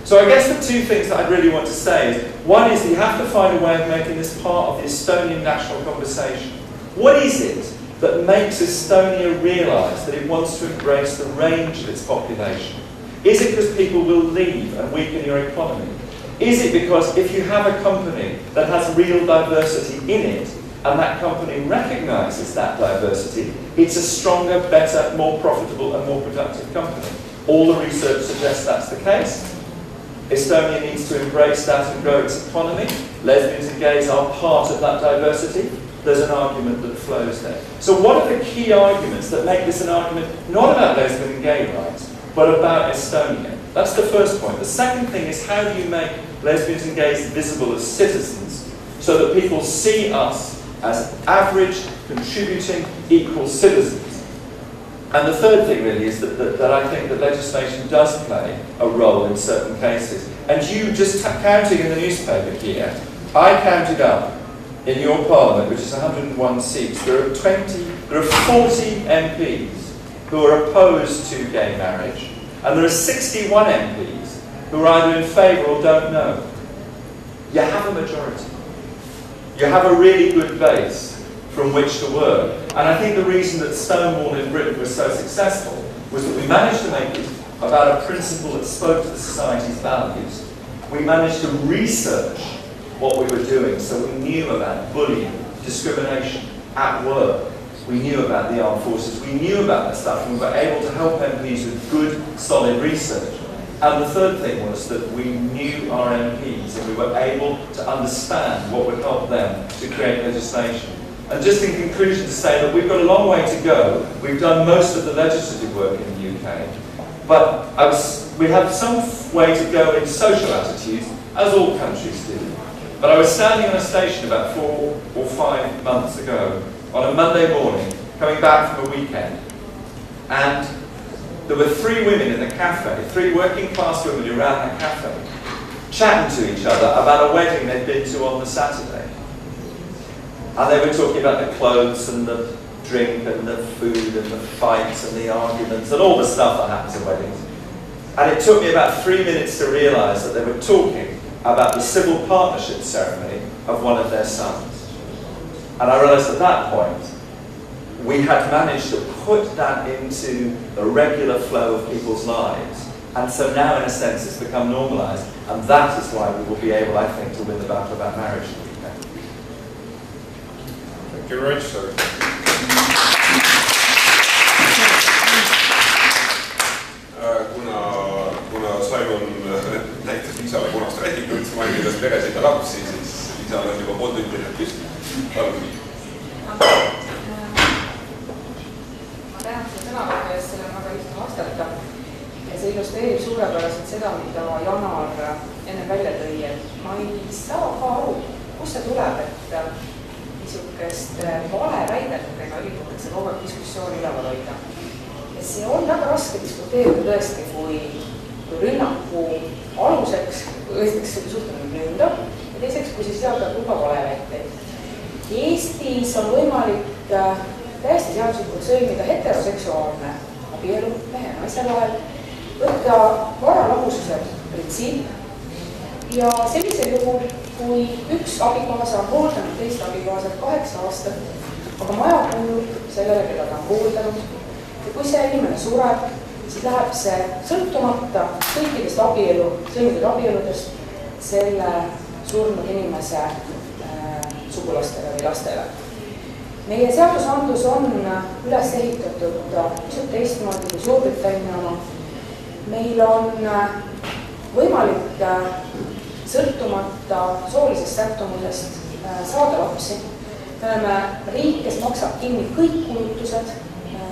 So I guess the 2 things that I really want to say is, one is you have to find a way of making this part of the Estonian national conversation. What is it that makes Estonia realise that it wants to embrace the range of its population? Is it because people will leave and weaken your economy? Is it because if you have a company that has real diversity in it, and that company recognises that diversity, it's a stronger, better, more profitable and more productive company? All the research suggests that's the case. Estonia needs to embrace that and grow its economy. Lesbians and gays are part of that diversity. There's an argument that flows there. So what are the key arguments that make this an argument not about lesbian and gay rights, but about Estonia? That's the first point. The second thing is, how do you make lesbians and gays visible as citizens so that people see us as average, contributing, equal citizens? And the third thing really is that I think that legislation does play a role in certain cases. And you just counting in the newspaper here, I counted up in your parliament, which is 101 seats, there are 40 MPs who are opposed to gay marriage, and there are 61 MPs who are either in favour or don't know. You have a majority. You have a really good base from which to work. And I think the reason that Stonewall in Britain was so successful was that we managed to make it about a principle that spoke to the society's values. We managed to research what we were doing, so we knew about bullying, discrimination at work. We knew about the armed forces, we knew about that stuff, and we were able to help MPs with good, solid research. And the third thing was that we knew our MPs and we were able to understand what would help them to create legislation. And just in conclusion to say that we've got a long way to go. We've done most of the legislative work in the UK, but we have some way to go in social attitudes, as all countries do. But I was standing on a station about 4 or 5 months ago on a Monday morning, coming back from a weekend, and there were 3 women in the cafe, 3 working class women who ran the cafe, chatting to each other about a wedding they'd been to on the Saturday. And they were talking about the clothes and the drink and the food and the fights and the arguments and all the stuff that happens at weddings. And it took me about 3 minutes to realise that they were talking about the civil partnership ceremony of one of their sons. And I realised at that point, we had managed to put that into the regular flow of people's lives. And so now, in a sense, it's become normalised. And that is why we will be able, I think, to win the battle about marriage in the UK. Thank you very much, sir. Kuna Simon näitas Liisale punast rätikut, mainides peresid ja lapsi, siis Liisal on juba 3 tundi püsti. Ma tänan selle sõnavõtu eest, selle on väga lihtne vastata. Ja see illustreerib suurepäraselt seda, mida Janar enne välja tõi, et ma ei saa ka aru, kust see tuleb, et niisugust valeväidetega üritatakse kogu aeg diskussiooni üleval hoida. Ja see on väga raske diskuteerida tõesti, kui rünnaku aluseks, esiteks suhtumine ründab, ja teiseks, kui siis sealdab juba valeväiteid. Eestis on võimalik täiesti seaduslikult sõlmida heteroseksuaalne abielu mehe ja naise vahel, võtta varalahususe printsiip ja sellisel juhul, kui üks abikaasa on hooldanud teist abikaasat 8 aastat, aga maja kuulub sellele, keda ta on hooldanud, ja kui see inimene sureb, siis läheb see sõltumata kõikidest sõlmitud abieludest selle surnud inimese sugulastele või lastele. Meie seadusandlus on üles ehitatud pisut teistmoodi kui Suurbritannia oma. Meil on võimalik sõltumata soolisest sättumusest saada lapsi. Me oleme riik, kes maksab kinni kõik kulutused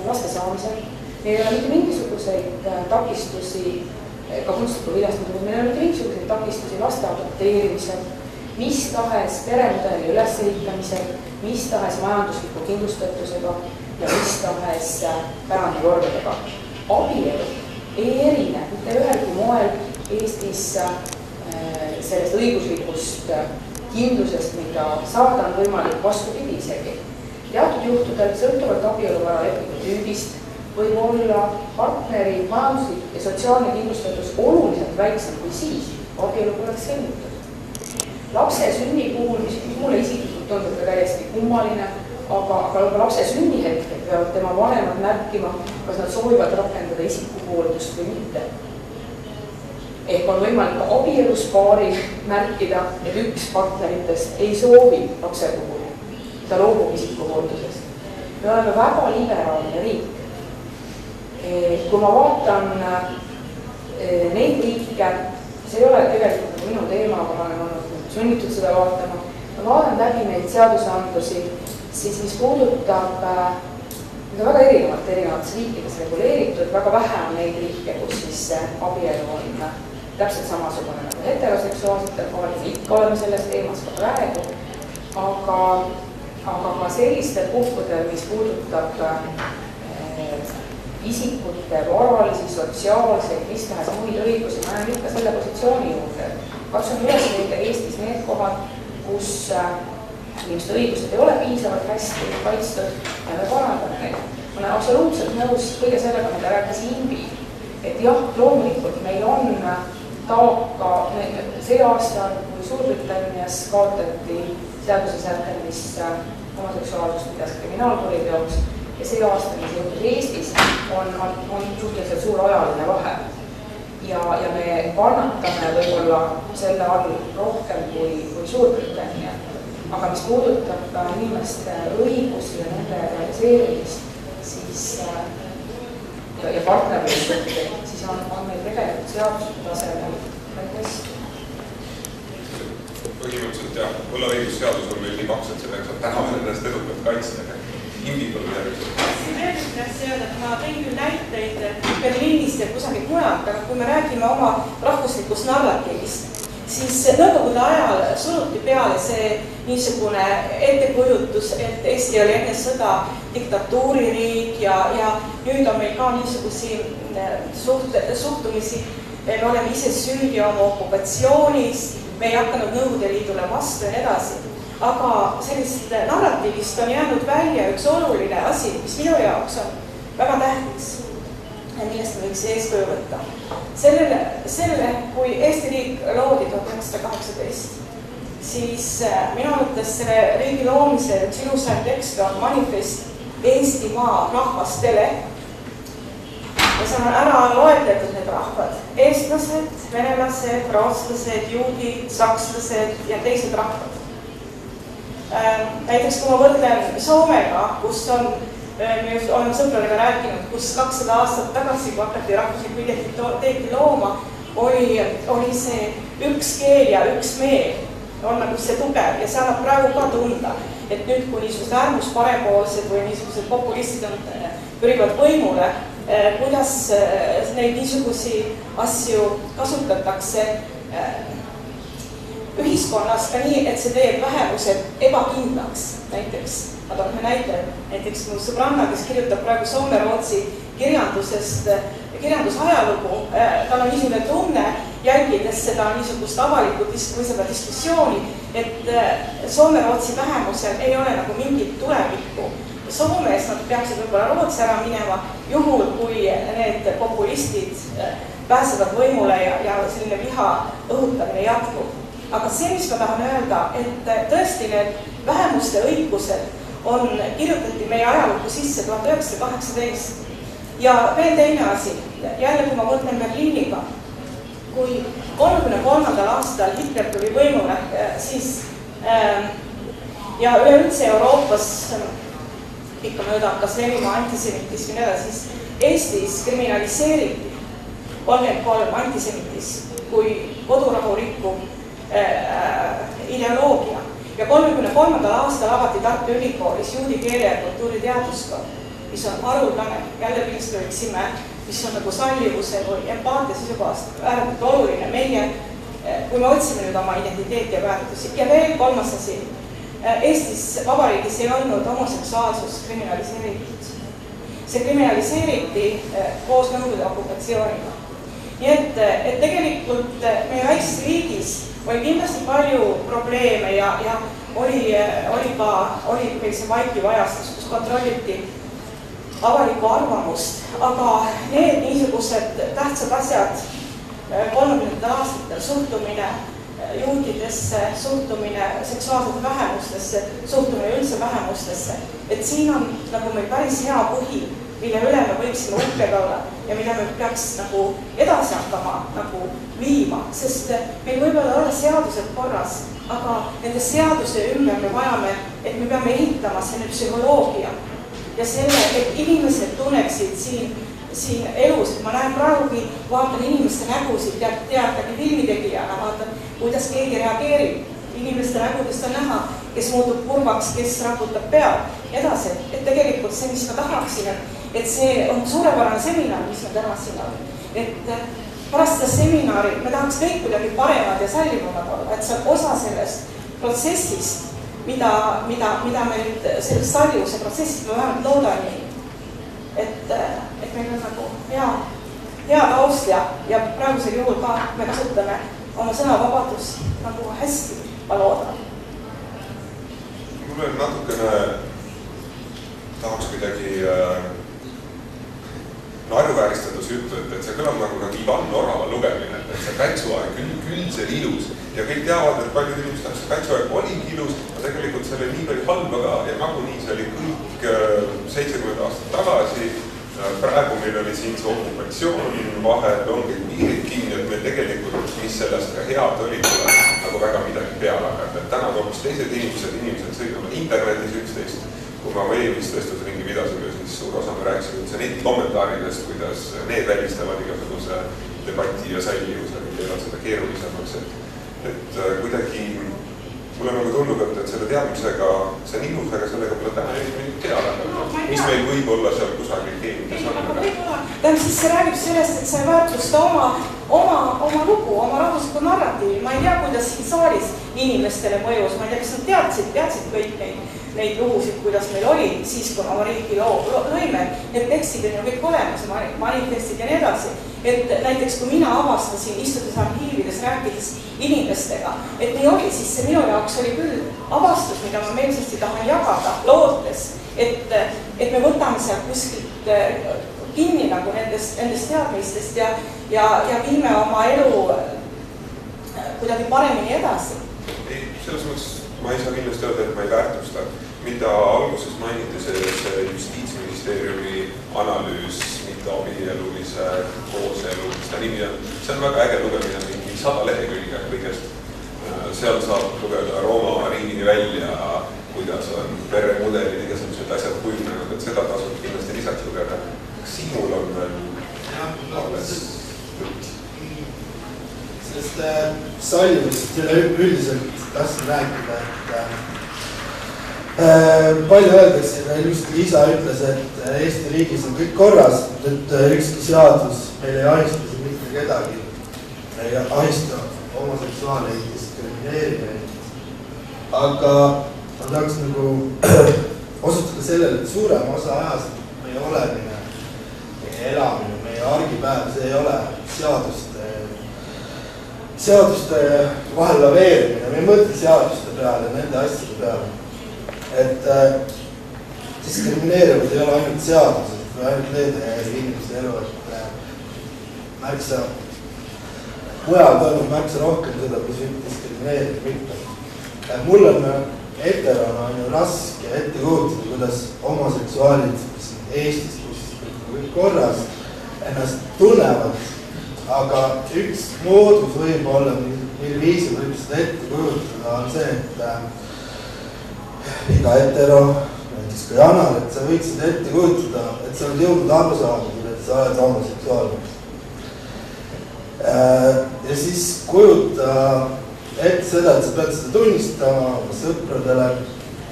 laste saamisel. Meil ei ole mitte mingisuguseid takistusi, ka kunstliku viljastamisel, meil ei ole mitte mingisuguseid takistusi laste adopteerimisel, mis tahes peremudeli ülesehitamisel, mis tahes majandusliku kindlustatusega ja mis tahes pärandivormidega. Abielu ei erine mitte ühelgi moel Eestis sellest õiguslikust kindlusest, mida saada on võimalik vastupidi isegi. Teatud juhtudel sõltuvalt abieluvara lepingu tüübist võib olla partneri majanduslik ja sotsiaalne kindlustatus oluliselt väiksem kui siis, abielu poleks sõlmitud. Lapse sünni puhul, mis mulle isiklikult tundub ka täiesti kummaline, aga lapse sünnihetkel peavad tema vanemad märkima, kas nad soovivad rakendada isikuhooldust või mitte. Ehk on võimalik ka abielus paari märkida, et üks partneritest ei soovi lapse puhul, ta loobub isikuhooldusest. Me oleme väga liberaalne riik. Kui ma vaatan neid riike, see ei ole tegelikult minu teema, aga ma olen olnud sunnitud seda vaatama. Ma vaatan läbi neid seadusandlusi, siis mis puudutab, need on väga erinevates riikides reguleeritud, väga vähe on neid riike, kus siis abielu on täpselt samasugune nagu heteroseksuaalsetel paaridel, ikka oleme selles teemas ka praegu, aga ka sellistel puhkudel, mis puudutab isikute varalisi, sotsiaalseid, mis tahes muid õigusi, ma olen ikka selle positsiooni juurde. Katsun üles leida Eestis need kohad, kus inimeste õigused ei ole piisavalt hästi kaitstud ja me parandame neid. Ma olen absoluutselt nõus kõige sellega, mida rääkis Imbi, et jah, loomulikult meil on taaka see aasta, kui Suurbritannias kaotati seadusesäte, mis homoseksuaalsust pidas kriminaalkuriteoks, ja see aasta, mis jõudis Eestis, on suhteliselt suur ajaline vahe. Ja me kannatame võib-olla selle all rohkem kui Suurbritannia. aga mis puudutab inimeste õigusi ja nende realiseerimist, siis ja partnerlussuhteid, siis on meil tegelikult seaduse tasemel väga hästi. Põhimõtteliselt jah, võlaõigusseadus on meil nii paks, et sellega saab täna ennast edukalt kaitsta. Imbi Paju järgmisel. Siin räägitakse öelda, et ma tõin küll näiteid Berliinist ja kusagil mujalt, aga kui me räägime oma rahvuslikust narratiivist, siis nõukogude ajal suruti peale see niisugune ettekujutus, et Eesti oli enne sõda diktatuuririik ja nüüd on meil ka niisugusi suhtumisi, me oleme ise süüdi oma okupatsioonis, me ei hakanud Nõukogude Liidule vastu ja nii edasi. Aga sellist narratiivist on jäänud välja üks oluline asi, mis minu jaoks on väga tähtis ja millest me võiks eeskuju võtta. Selle, kui Eesti riik loodi 1918, siis minu arvates selle riigi loomise üks ilusaim tekst on manifest Eestimaa rahvastele. Ja seal on ära loetletud need rahvad. Eestlased, venelased, rootslased, juudid, sakslased ja teised rahvad. Näiteks kui ma võrdlen Soomega, kus me oleme sõpradega rääkinud, kus 200 aastat tagasi, kui hakati rahvuslikku identiteeti looma, oli see üks keel ja üks meel, on nagu see tugev ja see annab praegu ka tunda, et nüüd, kui niisugused äärmusparempoolsed või niisugused populistid ürivad võimule, kuidas neid niisugusi asju kasutatakse ühiskonnas ka nii, et see teeb vähemused ebakindlaks. Näiteks, ma toon ühe näite, näiteks mu sõbranna, kes kirjutab praegu Soome-Rootsi kirjandusajalugu, tal on niisugune tunne, jälgides seda niisugust avalikku või seda diskussiooni, et Soome-Rootsi vähemusel ei ole nagu mingit tulevikku. Soomes nad peaksid võib-olla Rootsi ära minema, juhul kui need populistid pääsevad võimule ja selline viha õhutamine jätkub. Aga see, mis ma tahan öelda, et tõesti need vähemuste õigused on kirjutati meie ajalukku sisse 1918. Ja veel teine asi, jälle kui ma võtlen Berliiniga, kui 1933. aastal Hitler tuli võimule, siis ja üleüldse Euroopas ikka mööda hakkas levima antisemitism ja nii, siis Eestis kriminaliseeriti 33 antisemitism kui kodurahu rikkuv ideoloogia. Ja 1933. aastal avati Tartu Ülikoolis juudi keele ja kultuuriteaduskond, mis on haruldane, jälle millest võiksime, mis on nagu sallivuse või empaatia seisukohast ääretult oluline meie, kui me otsime nüüd oma identiteeti ja väärtusi. Ja veel kolmas asi, Eestis vabariigis ei olnud homoseksuaalsus kriminaliseeritud. See kriminaliseeriti koos Nõukogude okupatsiooniga. Nii et tegelikult meie väikses riigis oli kindlasti palju probleeme ja oli meil see vaikiv ajastus, kus kontrolliti avalikku arvamust, aga need niisugused tähtsad asjad 30. aastatel, suhtumine juudidesse, suhtumine seksuaalsete vähemustesse, suhtumine üldse vähemustesse, et siin on nagu meil päris hea põhi, mille üle me võiksime uhked olla ja mida me peaks nagu edasi hakkama nagu viima, sest meil võivad olla seadused korras, aga nende seaduse ümber me vajame, et me peame ehitama selle psühholoogia ja selle, et inimesed tunneksid siin elus, et ma näen praegugi, vaatan inimeste nägusid, teatagi filmitegijana, vaatan, kuidas keegi reageerib. Inimeste nägudest on näha, kes muutub kurvaks, kes raputab pead edasi, et tegelikult see, mis ma tahaksin, et see on suurepärane seminar, mis me täna siin on. Et pärast seda seminari me tahaks kõik kuidagi paremad ja sallivamad olla, et see on osa sellest protsessist, mida me nüüd sellest sallivuse protsessist me vähemalt loodan nii. Et meil on nagu hea taust ja praegusel juhul ka me kasutame oma sõnavabadust nagu hästi, ma loodan. Mulle natukene tahaks kuidagi naeruvääristatus juttu, et see kõlab nagu Ivan Orava lugemine, et see pätsuaeg, küll see ilus ja kõik teavad, et paljud inimesed tahaks, see pätsuaeg oligi ilus, aga tegelikult see oli nii palju halba ja nagunii see oli kõik 70 aastat tagasi. Praegu meil oli siin see okupatsioon vahel, on kõik piirid kinni, et meil tegelikult, mis sellest ka head oli, nagu väga midagi peale hakata, et täna hoopis teised inimesed sõidavad internetis üksteist. Kui me oma eelmist vestlusringi pidasime, siis suur osa me rääkisime üldse netikommentaarides, kuidas need välistavad igasuguse debati ja sallivuse, teevad seda keerulisemaks, et kuidagi mulle nagu tundub, et selle teadmisega, see on ilus, aga sellega pole täna midagi peale. Mis meil võib olla seal kusagil keemides on? Tähendab, siis see räägib sellest, et sa ei väärtusta oma lugu, oma rahvuslikku narratiivi. Ma ei tea, kuidas siin saalis inimestele mõjus, ma ei tea, kas nad teadsid kõik neid lugusid, kuidas meil oli siis, kui oma riiki lõime. Need tekstid on ju kõik olemas, manifestid ja nii edasi. Et näiteks, kui mina avastasin, istudes arhiivides, rääkides inimestega, et nii oli, siis see minu jaoks oli küll avastus, mida ma meelsasti tahan jagada, lootes, et me võtame seal kuskilt kinni nagu nendest teadmistest ja viime oma elu kuidagi paremini edasi. Ei, selles mõttes ma ei saa kindlasti öelda, et ma ei väärtusta. Mida alguses mainiti see Justiitsministeeriumi analüüs mitteabielulise kooselu, mis ta nimi on, see on väga äge lugemine, mingi 100 lehekülge kõigest. Seal saab lugeda Rooma riigini välja, kuidas on peremudelid, igasugused asjad kujunenud, et seda tasub kindlasti lisaks lugeda. Kas sinul on veel alles jutt? Sest sallivust üldiselt tahtsin rääkida, et palju öeldakse, just Liisa ütles, et Eesti riigis on kõik korras, et ükski seadus meil ei ahista siin mitte kedagi, ei ahista homoseksuaale, ei diskrimineeri. Aga ma tahaks nagu osutada sellele, et suurem osa ajast meie olemine, meie elamine, meie argipäev, see ei ole seaduste vahel laveerimine, me ei mõtle seaduste peale, nende asjade peale. Et diskrimineerivad ei ole ainult seadused või ainult need inimeste elu, et märksa mujal toimub märksa rohkem seda, kus diskrimineerib mitte. Mul on heterona on ju raske ette kujutada, kuidas homoseksuaalid Eestis, kus kõik korras, ennast tunnevad, aga üks moodus võib olla, mil viisil võib seda ette kujutada, on see, et iga hetero, näiteks ka Janar, et sa võiksid ette kujutada, et sa oled jõudnud arusaamisele, et sa oled homoseksuaalne. Ja siis kujuta ette seda, et sa pead seda tunnistama oma sõpradele,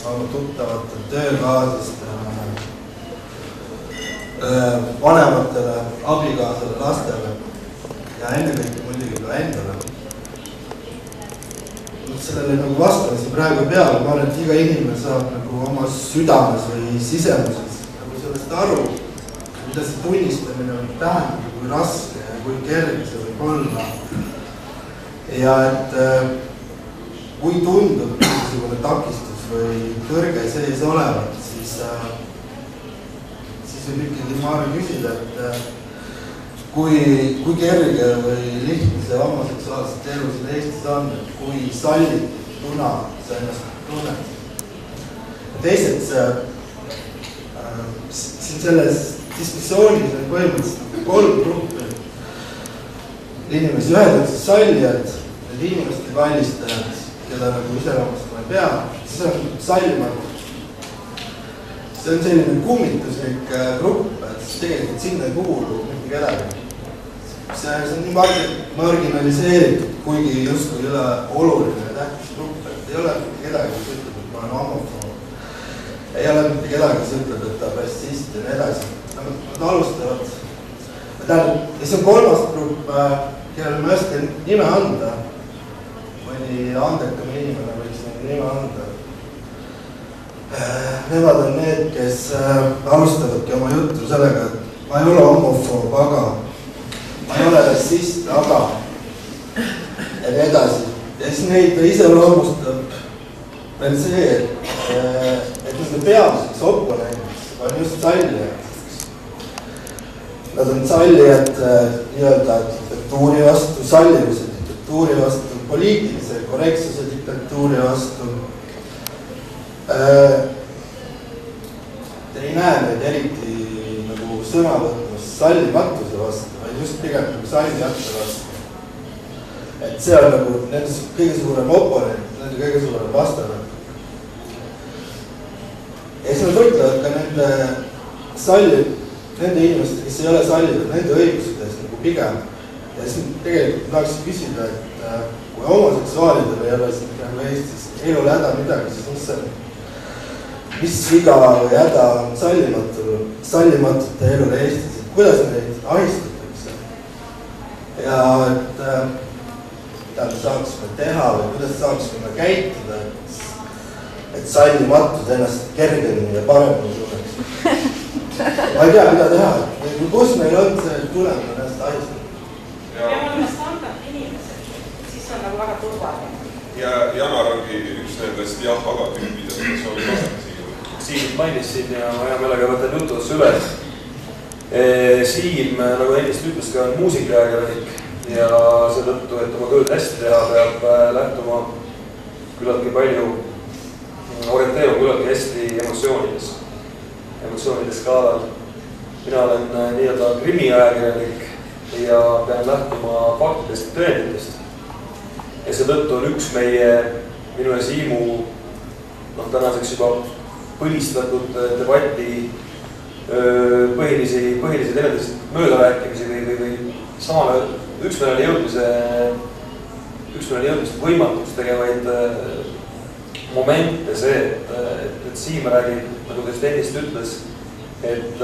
oma tuttavatele, töökaaslastele, vanematele, abikaasale, lastele ja ennekõike muidugi ka endale. Sellele nagu vastamisi praegu peale, ma arvan, et iga inimene saab nagu oma südames või sisemuses nagu sellest aru, mida see tunnistamine on tähendab, kui raske ja kui kerge see võib olla. Ja et kui tundub mingisugune takistus või tõrge sees olevat, siis võib ikkagi ma arvan küsida, et kui kerge või lihtne see homoseksuaalset elu siin Eestis on, et kui sallituna sa ennast tunned. Teiseks, siin selles diskussioonis on põhimõtteliselt 3 gruppi inimesi. Ühed on siis sallijad, need inimeste kallistajad, keda nagu iseloomustama ei pea, siis on sallimatu. See on selline kummituslik grupp, et tegelikult sinna ei kuulu mitte kedagi. See on nii marginaliseeritud, kuigi justkui ei ole oluline ja tähtis grupp, et ei ole mitte kedagi, kes ütleb, et ma olen homofoob. Ei ole mitte kedagi, kes ütleb, et ta on rassist ja nii edasi. Nad alustavad. Ja see on 3. grupp, kellele ma oska nime anda. Mõni andekam inimene võiks nime anda. Nemad on need, kes alustavadki oma juttu sellega, et ma ei ole homofoob, aga ma ei ole rassist, aga ja nii edasi. Ja siis neid iseloomustab veel see, et nende peamiseks oponendiks on just sallijad. Nad on sallijad nii-öelda diktatuuri vastu, sallivuse diktatuuri vastu, poliitilise korrektsuse diktatuuri vastu. Te ei näe neid eriti nagu sõna võtmas sallimatuse vastu, vaid just pigem nagu sallijate vastu. et see on nagu nende kõige suurem oponent, nende kõige suurem vastane. Ja siis nad võtlevad ka nende inimesed, kes ei ole sallivad, nende õigustes nagu pigem. Ja siis tegelikult tahaks küsida, et kui homoseksuaalidel ei ole nagu Eestis elul häda midagi, siis mis viga või häda on sallimatute elul Eestis, et kuidas neid ahistatakse ja et mida me saaksime teha või kuidas saaksime käituda, et sallimatud ennast kergemini ja paremini tunneks. Ma ei tea, mida teha, kus meil on see tulem ennast ahistada. Peame olema standard inimesed, siis on nagu väga turvaline. Ja Janar ongi üks nendest jah-aga tüübidest, kes oli vastane siin. Siim mainis siin ja ma hea meelega võtan jutudesse üle. Siim, nagu ennist ütles, ka on muusikajakirjanik ja seetõttu, et oma tööd hästi teha, peab lähtuma küllaltki palju, orienteeruma küllaltki hästi emotsioonide skaalal. Mina olen nii-öelda krimiajakirjanik ja pean lähtuma faktidest ja tõenditest. Ja seetõttu on üks minu ja Siimu tänaseks juba põlistatud debati põhilisi teineteisest möödarääkimisi või samale üksmeelele jõudmist võimatuks tegevaid momente see, et Siim räägib, nagu ta just ennist ütles, et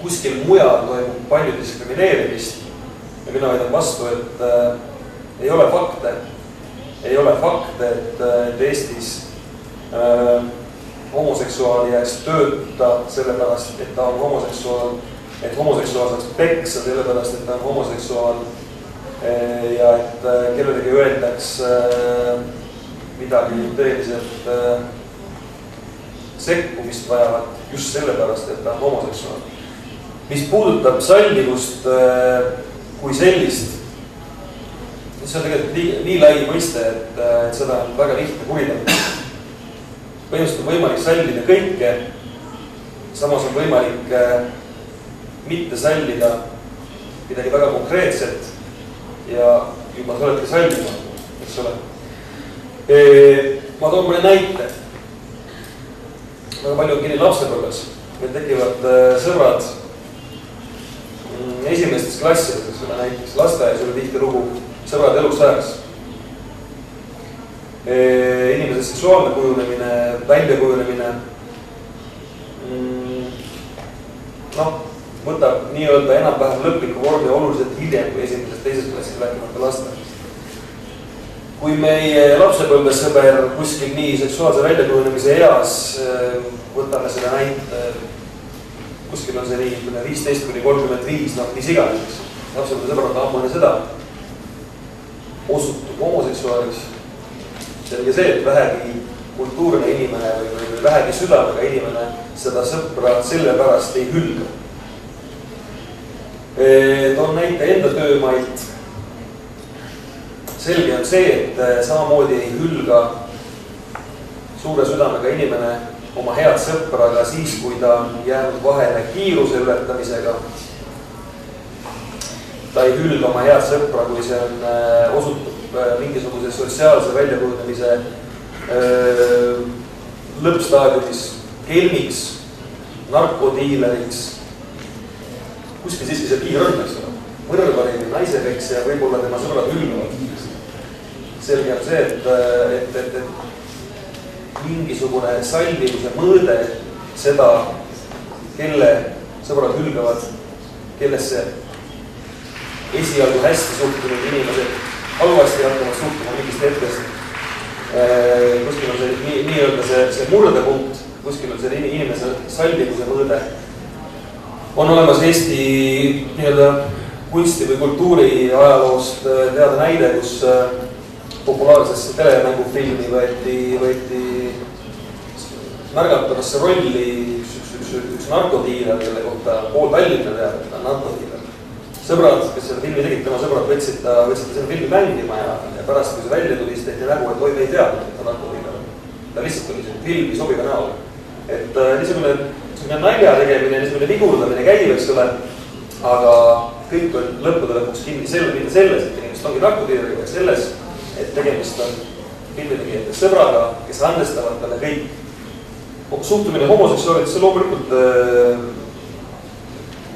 kuskil mujal toimub palju diskrimineerimist ja mina väidan vastu, et ei ole fakte, et Eestis homoseksuaali jääks tööta sellepärast, et ta on homoseksuaal, et homoseksuaal saaks peksa sellepärast, et ta on homoseksuaal ja et kellelegi öeldaks midagi tõeliselt sekkumist vajavat just sellepärast, et ta on homoseksuaal. Mis puudutab sallivust kui sellist, see on tegelikult nii lai mõiste, et seda on väga lihtne kuritarvitada. Põhimõtteliselt on võimalik sallida kõike, samas on võimalik mitte sallida midagi väga konkreetset ja juba sa oledki sallima, eks ole. Ma toon mõne näite. Väga palju on kinni lapsepõlves. Meil tekivad sõbrad esimestes klassides, eks ole, näiteks lasteaias oli tihti lugu sõbrad elust ajaks. Inimese seksuaalne kujunemine, väljakujunemine võtab nii-öelda enam-vähem lõpliku vormi oluliselt hiljem kui esimeses teises klassis rääkimata lastest. Kui meie lapsepõlves sõber kuskil nii seksuaalse väljakujunemise eas, võtame selle näite, kuskil on see nii 15–35, mis iganes, lapsepõlve sõbrad ammu enne seda osutub homoseksuaaliks. Selge see, et vähegi kultuurne inimene või vähegi südamega inimene seda sõpra sellepärast ei hülga. Toon näite enda töömailt. Selge on see, et samamoodi ei hülga suure südamega inimene oma head sõpra ka siis, kui ta on jäänud vahele kiiruse ületamisega. Ta ei hülga oma head sõpra, kui see on osutub mingisuguse sotsiaalse väljakujunemise lõppstaadiumis kelmiks, narkodiileriks. Kuskil siiski see piir on, eks ole. Mõrvari või naisepeks ja võib-olla tema sõbrad hülgavad. Selge on see, et mingisugune sallivuse mõõde seda, kelle sõbrad hülgavad, kellesse esialgu hästi suhtunud inimesed halvasti hakkavad suhtuma mingist hetkest. Kuskil on see nii-öelda see murdepunkt, kuskil on see inimese sallivuse mõõde. On olemas Eesti nii-öelda kunsti või kultuuri ajaloost teada näide, kus populaarsesse telemängufilmi võeti märgatavasse rolli üks narkodiiler, kelle kohta pool Tallinna teab, et ta on narkodiiler. Sõbrad, kes selle filmi tegid, tema sõbrad võtsid selle filmi mängima ja pärast, kui see välja tuli, siis tehti nägu, et oi, me ei teadnud, et ta narkodiiler. Ta lihtsalt oli see filmi sobiva näol. Et niisugune nalja tegemine, niisugune vigurdamine käib, eks ole, aga kõik on lõppude lõpuks kinni mitte selles, et tegemist ongi narkotiiriga, vaid selles, et tegemist on filmitegijate sõbraga, kes andestavad talle kõik. Suhtumine homoseksuaalidesse loomulikult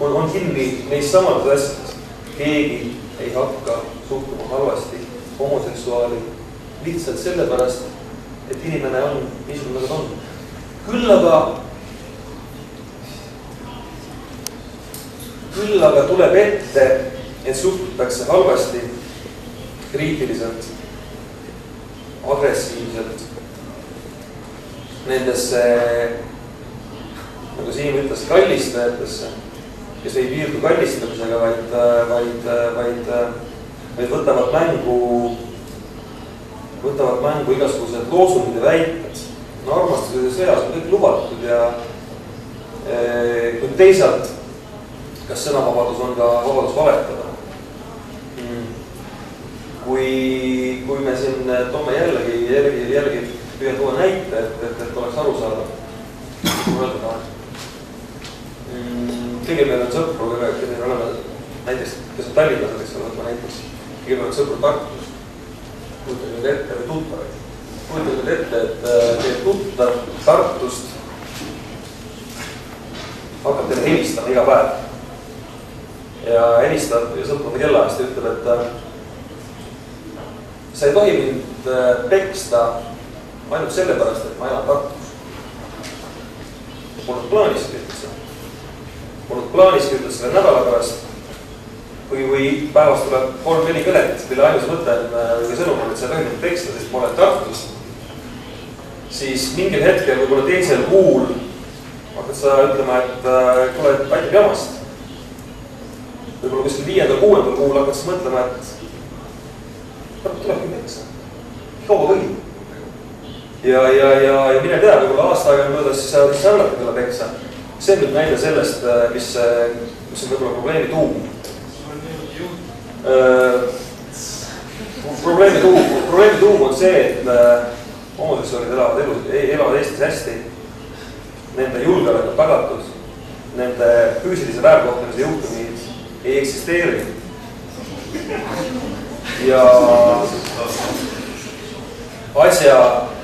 on kinni neist samades asjades. Keegi ei hakka suhtuma halvasti homoseksuaali lihtsalt sellepärast, et inimene on niisugune, nagu on. Küll aga tuleb ette, et suhtutakse halvasti, kriitiliselt, agressiivselt nendesse, nagu Siim ütles, kallistajatesse, kes ei piirdu kallistamisega, vaid võtavad mängu igasugused loosungid ja väited. No armastuse sõjas on kõik lubatud ja kui teisalt, kas sõnavabadus on ka vabadus valetada? Kui me siin toome jällegi püüan tuua näite, et oleks aru saada. Kõige meil on sõpru, kellel oleme näiteks, kes on Tallinnas, eks ole, näiteks. Kõige meil on sõpru Tartus. Kujutage nüüd ette või tuttavaid. Kujutage nüüd ette, et teie tuttav Tartust hakkab teile helistama iga päev. Ja helistab ja sõltumata kellaajast ja ütleb, et sa ei tohi mind peksta ainult sellepärast, et ma elan Tartus. Polnud plaaniski ütled seda. Polnud plaaniski ütled selle nädala pärast. Või päevast tuleb 3-4 kõnet, mille ainus mõte on või sõnum, et sa ei tohi mind peksta, sest ma olen Tartus. Siis mingil hetkel, võib-olla teisel kuul hakkad sa ütlema, et kuule, aitab jamast. Võib-olla kuskil 5-6 kuul hakkad sa mõtlema, et tulebki peksa. Kaua võim. Ja mine tea, võib-olla aasta aega möödas, siis sa annadki talle peksa. See on nüüd näide sellest, mis on võib-olla probleemi tuum. Probleemi tuum on see, et homoseksuaalid elavad Eestis hästi. Nende julgeolek on tagatud. Nende füüsilise väärkohtlemise juhtumid ei eksisteeri. Ja asja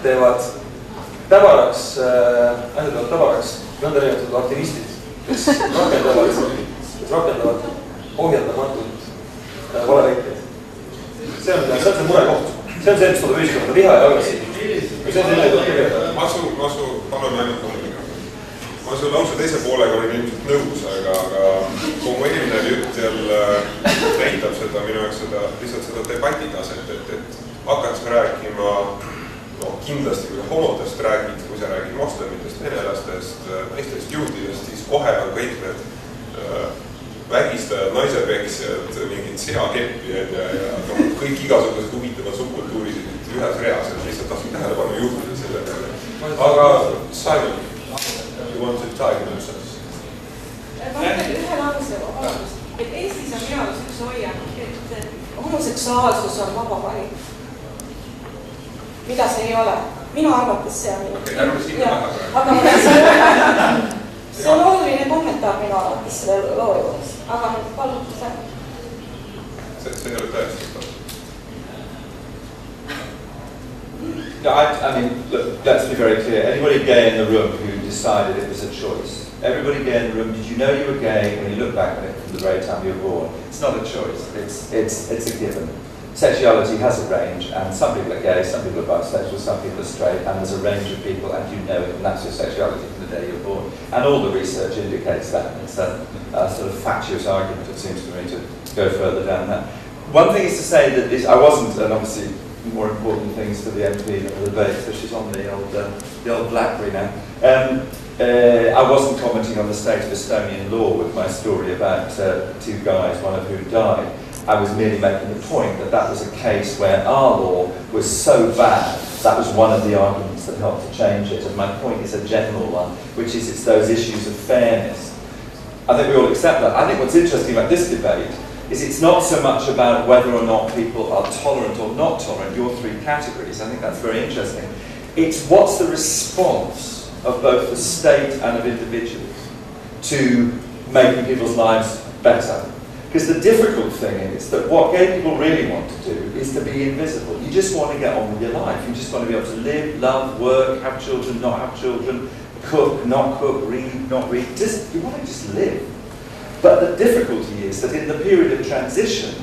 teevad tabaraks nõndanimetatud aktivistid, kes rakendavad ohjeldamatult valeväiteid. See on see murekoht. See on see, mis tuleb ühiskonda viha ja agressiivsus. Palun ainult kuulda. Ma su lause teise poolega olin ilmselt nõus, aga kogu eelnev jutt jälle näitab seda minu jaoks lihtsalt seda debatitaset, et hakkaks rääkima, kindlasti kui homodest räägid, kui sa räägid moslemitest, venelastest, naistest, juudidest, siis kohe on kõik need vägistajad, naisepeksjad, mingid seakeppijad ja kõik igasugused huvitavad subkultuurid ühes reas, et lihtsalt tahtsin tähelepanu juhtida selle peale. Aga Simon, you want to tag themselves? Ma ütlen ühe lause, et Eestis on minu arust üks hoiak, et homoseksuaalsus on vaba valik. Mida see ei ole? Minu arvates see on... See on oluline kommentaar minu arvates selle loo juures. Aga palun see. See ei ole tõesti. No, I mean, look, let's be very clear. Anybody gay in the room who decided it was a choice? Everybody gay in the room, did you know you were gay when you look back on it from the very time you were born? It's not a choice. It's a given. Sexuality has a range, and some people are gay, some people are bisexual, some people are straight, and there's a range of people, and you know it, and that's your sexuality from the day you're born. And all the research indicates that. It's a sort of fatuous argument, it seems to me, to go further down that. One thing is to say that I wasn't, and obviously more important things for the MP than the debate, so she's on the old BlackBerry now. I wasn't commenting on the state of Estonian law with my story about two guys, one of whom died. I was merely making the point that that was a case where our law was so bad, that was one of the arguments that helped to change it. And my point is a general one, which is it's those issues of fairness. I think we all accept that. I think what's interesting about this debate is it's not so much about whether or not people are tolerant or not tolerant, your three categories. I think that's very interesting. It's what's the response of both the state and of individuals to making people's lives better. Because the difficult thing is that what gay people really want to do is to be invisible. You just want to get on with your life. You just want to be able to live, love, work, have children, not have children, cook, not cook, read, not read. You want to just live. But the difficulty is that in the period of transition,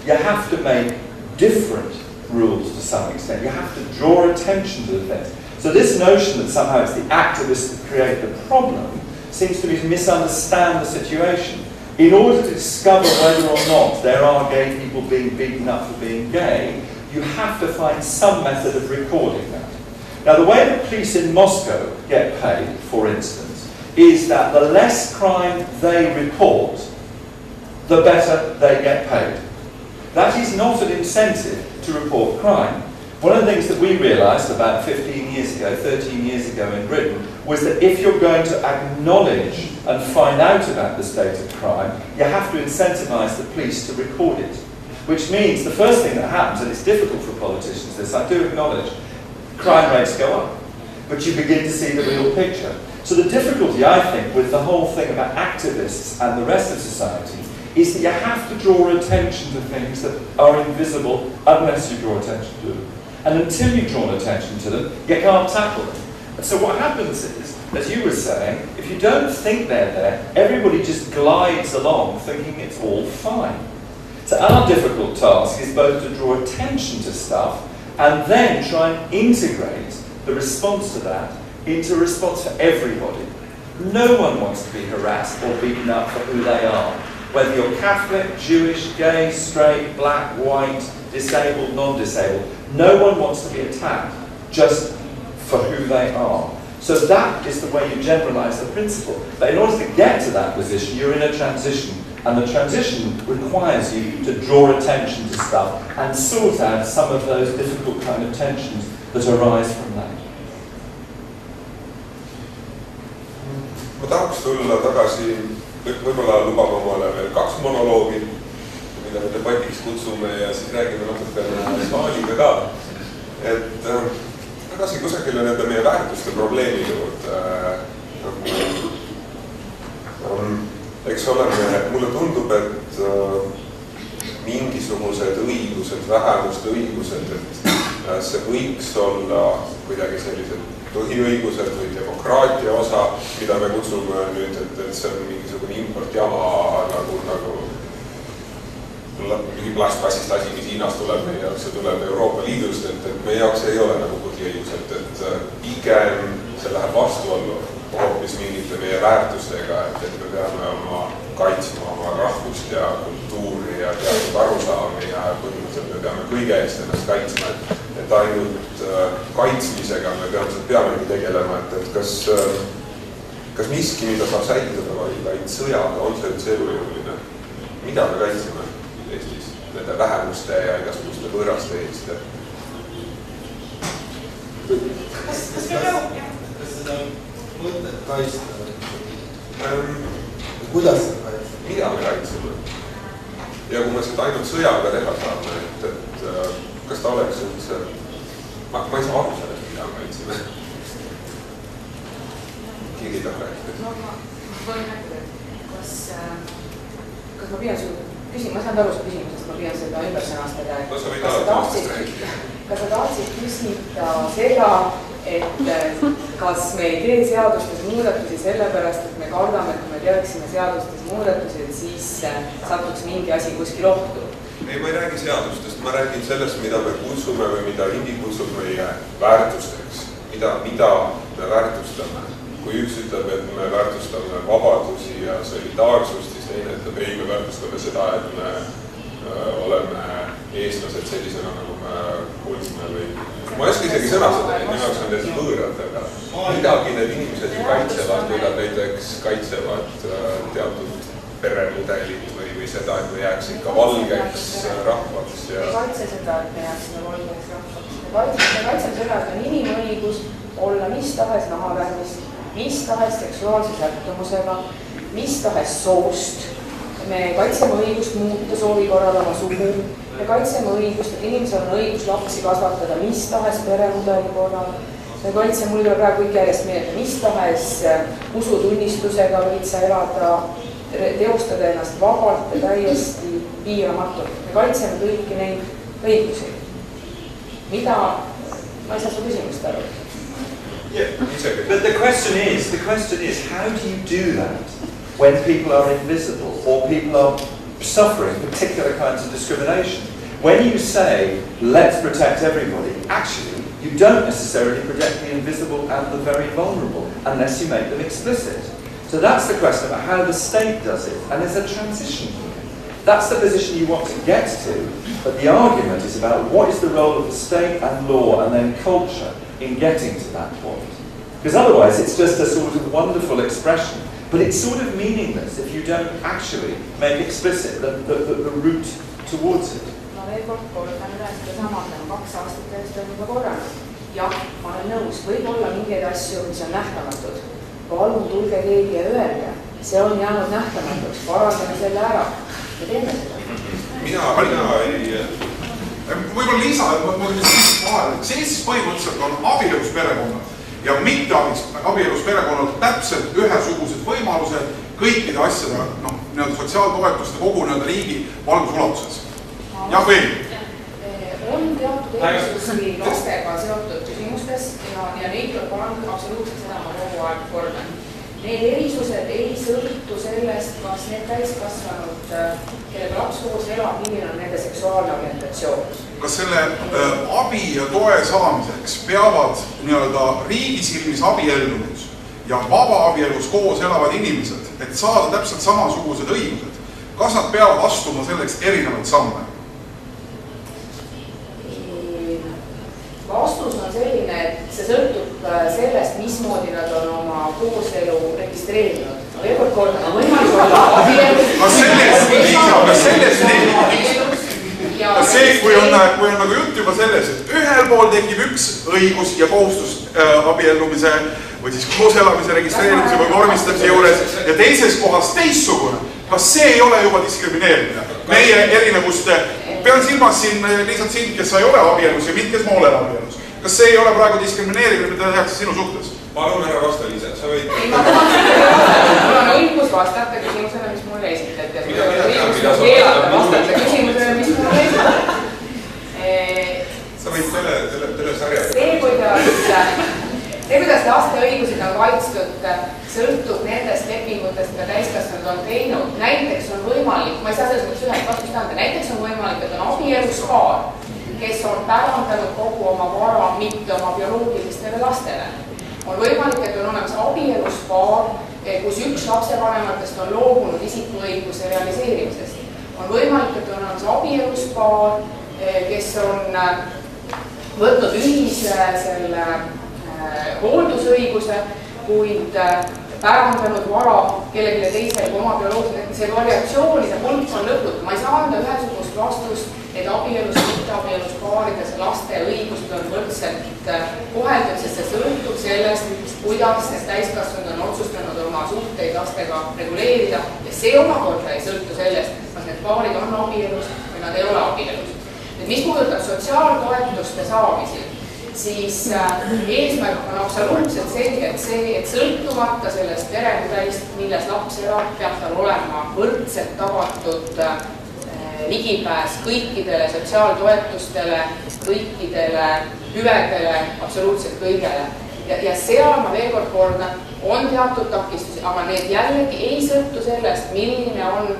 you have to make different rules to some extent. You have to draw attention to the things. So this notion that somehow it's the activists that create the problem seems to me to misunderstand the situation. In order to discover whether or not there are gay people being beaten up for being gay, you have to find some method of recording that. Now, the way the police in Moscow get paid, for instance, is that the less crime they report, the better they get paid. That is not an incentive to report crime. One of the things that we realised about 15 years ago, 13 years ago in Britain, was that if you're going to acknowledge and find out about the state of crime, you have to incentivise the police to record it. Which means the first thing that happens, and it's difficult for politicians, this I do acknowledge, crime rates go up. But you begin to see the real picture. So the difficulty, I think, with the whole thing about activists and the rest of society is that you have to draw attention to things that are invisible unless you draw attention to them. And until you've drawn attention to them, you can't tackle them. And so what happens is, as you were saying, if you don't think they're there, everybody just glides along thinking it's all fine. So our difficult task is both to draw attention to stuff and then try and integrate the response to that into a response for everybody. No one wants to be harassed or beaten up for who they are. Whether you're Catholic, Jewish, gay, straight, black, white, disabled, non-disabled, no one wants to be attacked just for who they are. So that is the way you generalise the principle. But in order to get to that position, you're in a transition. And the transition requires you to draw attention to stuff and sort out some of those difficult kind of tensions that arise from that. Ma tahaks tulla tagasi, võib-olla lubab omale veel 2 monoloogi, mida me debatiks kutsume ja siis räägime natukene saaliga ka. Et tagasi kusagile nende meie väärtuste probleemi juurde. Eks oleme, mulle tundub, et mingisugused õigused, vähemuste õigused, et see võiks olla kuidagi sellised põhiõigused või demokraatia osa, mida me kutsume nüüd, et see on mingisugune importjama nagu mingi plastpassist asi, mis Hiinast tuleb meie jaoks, see tuleb Euroopa Liidust, et meie jaoks ei ole nagu põhiõigused, et pigem see läheb vastuollu hoopis mingite meie väärtustega, et me peame oma kaitsma oma rahvust ja kultuuri ja teatud arusaami ja põhimõtteliselt me peame kõige eest ennast kaitsma, et ainult kaitsmisega me peamegi tegelema, et kas miski, mida saab säilitada vaid sõjaga, on see üldse elujõuline? Mida me kaitseme Eestis? Nende vähemuste ja igasuguste võõraste eest? Kas seda mõtet kaitsta? Kuidas seda kaitsta? Mida me kaitseme? Ja kui me seda ainult sõjaga teha saame, et kas ta oleks üldse... Ma ei saa aru sellest, mida me kaitseme. Keegi tahab rääkida. No ma võin rääkida, kas ma püüan sul küsima, ma saan aru su küsimusest, ma püüan seda ümber sõnastada. Kas sa tahtsid küsida seda, et kas me ei tee seadustes muudatusi sellepärast, et me kardame, et kui me teaksime seadustes muudatusi, siis satuks mingi asi kuskil ohtu? Ei, ma ei räägi seadustest, ma räägin sellest, mida me kutsume või mida Imbi kutsub meie väärtusteks. Mida me väärtustame. Kui üks ütleb, et me väärtustame vabadusi ja solidaarsust, siis teine ütleb, ei, me väärtustame seda, et me oleme eestlased sellisena, nagu me kuulsime või... Ma ei oska isegi sõnastada, et nimeks on need võõrad, aga midagi need inimesed ju kaitsevad, kui nad näiteks kaitsevad teatud peremudelit või seda, et me jääks ikka valgeks rahvaks. Me kaitse seda, et me jääksime valgeks rahvaks. Me kaitseme seda, et on inimõigus olla mis tahes nahavärvist, mis tahes seksuaalse sättumusega, mis tahes soost. Me kaitseme õigust muuta soovi korral oma sugu. Me kaitseme õigust, et inimesel on õigus lapsi kasvatada mis tahes peremudeli korral. Me kaitseme, mul praegu kõik järjest meelde, mis tahes usutunnistusega võid sa elada teostada ennast vabalt ja täiesti piiramatult. Me kaitseme kõiki neid õigusi. Mida, ma ei saa su küsimust aru. Yeah, but the question is, how do you do that when people are invisible or people are suffering particular kinds of discrimination? When you say, let's protect everybody, actually, you don't necessarily protect the invisible and the very vulnerable unless you make them explicit. So that's the question about how the state does it, and there's a transition here. That's the position you want to get to, but the argument is about what is the role of the state and law and then culture in getting to that point. Because otherwise it's just a sort of wonderful expression, but it's sort of meaningless if you don't actually make explicit the route towards it. Ma veel kord kordan üle, et sama on 2 aastat eest on juba korranud. Jah, ma olen nõus, võib olla mingeid asju, mis on nähtamatud. Palun tulge keegi ja öelge, see on jäänud nähtamatuks, parandame selle ära. Me teeme seda. Mina ei... Võib-olla Liisa, see Eestis põhimõtteliselt on abielus perekonnad ja mitte abielus perekonnad täpselt ühesugused võimalused kõikide asjade, sotsiaaltoetuste kogu riigi valgusulatuses. Ja veel? On teatud eelistusi lastega seotud küsimustes ja neid tuleb parandada absoluutselt seda ma kogu aeg kordan. Need erisused ei sõltu sellest, kas need täiskasvanud, kellega laps koos elab, milline on nende seksuaalne orientatsioon. Kas selle abi ja toe saamiseks peavad riigi silmis abiellunud ja vaba abielus koos elavad inimesed, et saada täpselt samasugused õigused? Kas nad peavad astuma selleks erinevaid samme? Vastus on selline, et see sõltub sellest, mismoodi nad on oma kooselu registreerinud. Ma veel kord kordan, on võimalik olla abielus. Kas sellest, kui on nagu jutt juba selles, et ühel pool tekib üks õigus ja kohustus abiellumise või siis kooselamise registreerimise või vormistamise juures ja teises kohas teissugune, kas see ei ole juba diskrimineerimine? Meie erinevuste, pean silmas siin lihtsalt sind, kes sa ei ole abielus ja mind, kes ma olen abielus. Kas see ei ole praegu diskrimineerimine, mida tehakse sinu suhtes? Palun ära vasta, Liisa, sa võid... Mul on õigus vastata küsimusele, mis mulle esitati. Mul on õigus keelata vastata küsimusele, mis mulle esitati. Sa võid telesarja. See, kuidas laste õigused on kaitstud, sõltub nendest lepingutest, mida täiskasvanud on teinud. Näiteks on võimalik, ma ei saa selles mõttes ühest vastust anda, näiteks on võimalik, et on abielus paar, kes on pärandanud kogu oma vara mitte oma bioloogilistele lastele. On võimalik, et on olemas abielus paar, kus üks lapsevanematest on loobunud isikuõiguse realiseerimisest. On võimalik, et on olemas abielus paar, kes on võtnud ühise selle hooldusõiguse, kuid pärandanud vara kellelegi teisele kui oma bioloogiline. See variatsioonide hulk on lõputu. Ma ei saa anda ühesugust vastust, et abielus, mitte abielus paarides laste õigust on võrdselt koheldud, sest see sõltub sellest, kuidas need täiskasvanud on otsustanud oma suhteid lastega reguleerida ja see omakorda ei sõltu sellest, kas need paarid on abielus või nad ei ole abielus. Mis puudutab sotsiaaltoetuste saamisi, siis eesmärk on absoluutselt selge, et sõltumata sellest peremudelist, milles laps elab, peab tal olema võrdselt tagatud ligipääs kõikidele sotsiaaltoetustele, kõikidele hüvedele, absoluutselt kõigele. Ja seal, ma veel kord kordan, on teatud takistusi, aga need jällegi ei sõltu sellest, milline on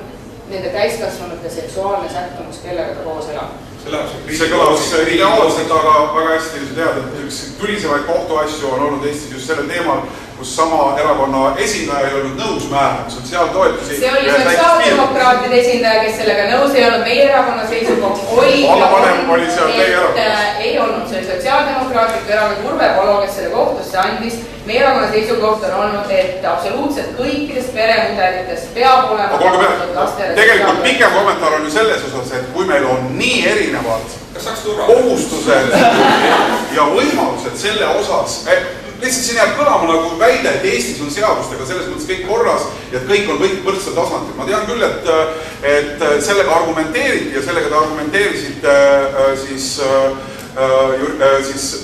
nende täiskasvanute seksuaalne sättumus, kellega ta koos elab. See kõlas ideaalselt, aga väga hästi teada, et üks tulisemaid kohtuasju on olnud Eestis just sellel teemal, kus sama erakonna esindaja ei olnud nõus määrama sotsiaaltoetusi. See oli sotsiaaldemokraatide esindaja, kes sellega nõus ei olnud. Meie erakonna seisukoht oli... Vallavanem oli seal teie erakond. Ei olnud, see oli sotsiaaldemokraatliku erakond Urve Palo, kes selle kohtusse andis. Meie erakonna seisukoht on olnud, et absoluutselt kõikidest peremudelites peab olema... Tegelikult pikem kommentaar on ju selles osas, et kui meil on nii erinevad kohustused ja võimalused selle osas, lihtsalt siin jääb kõlama nagu väide, et Eestis on seadustega selles mõttes kõik korras ja et kõik on võrdsel tasandil. Ma tean küll, et sellega argumenteeriti ja sellega te argumenteerisite siis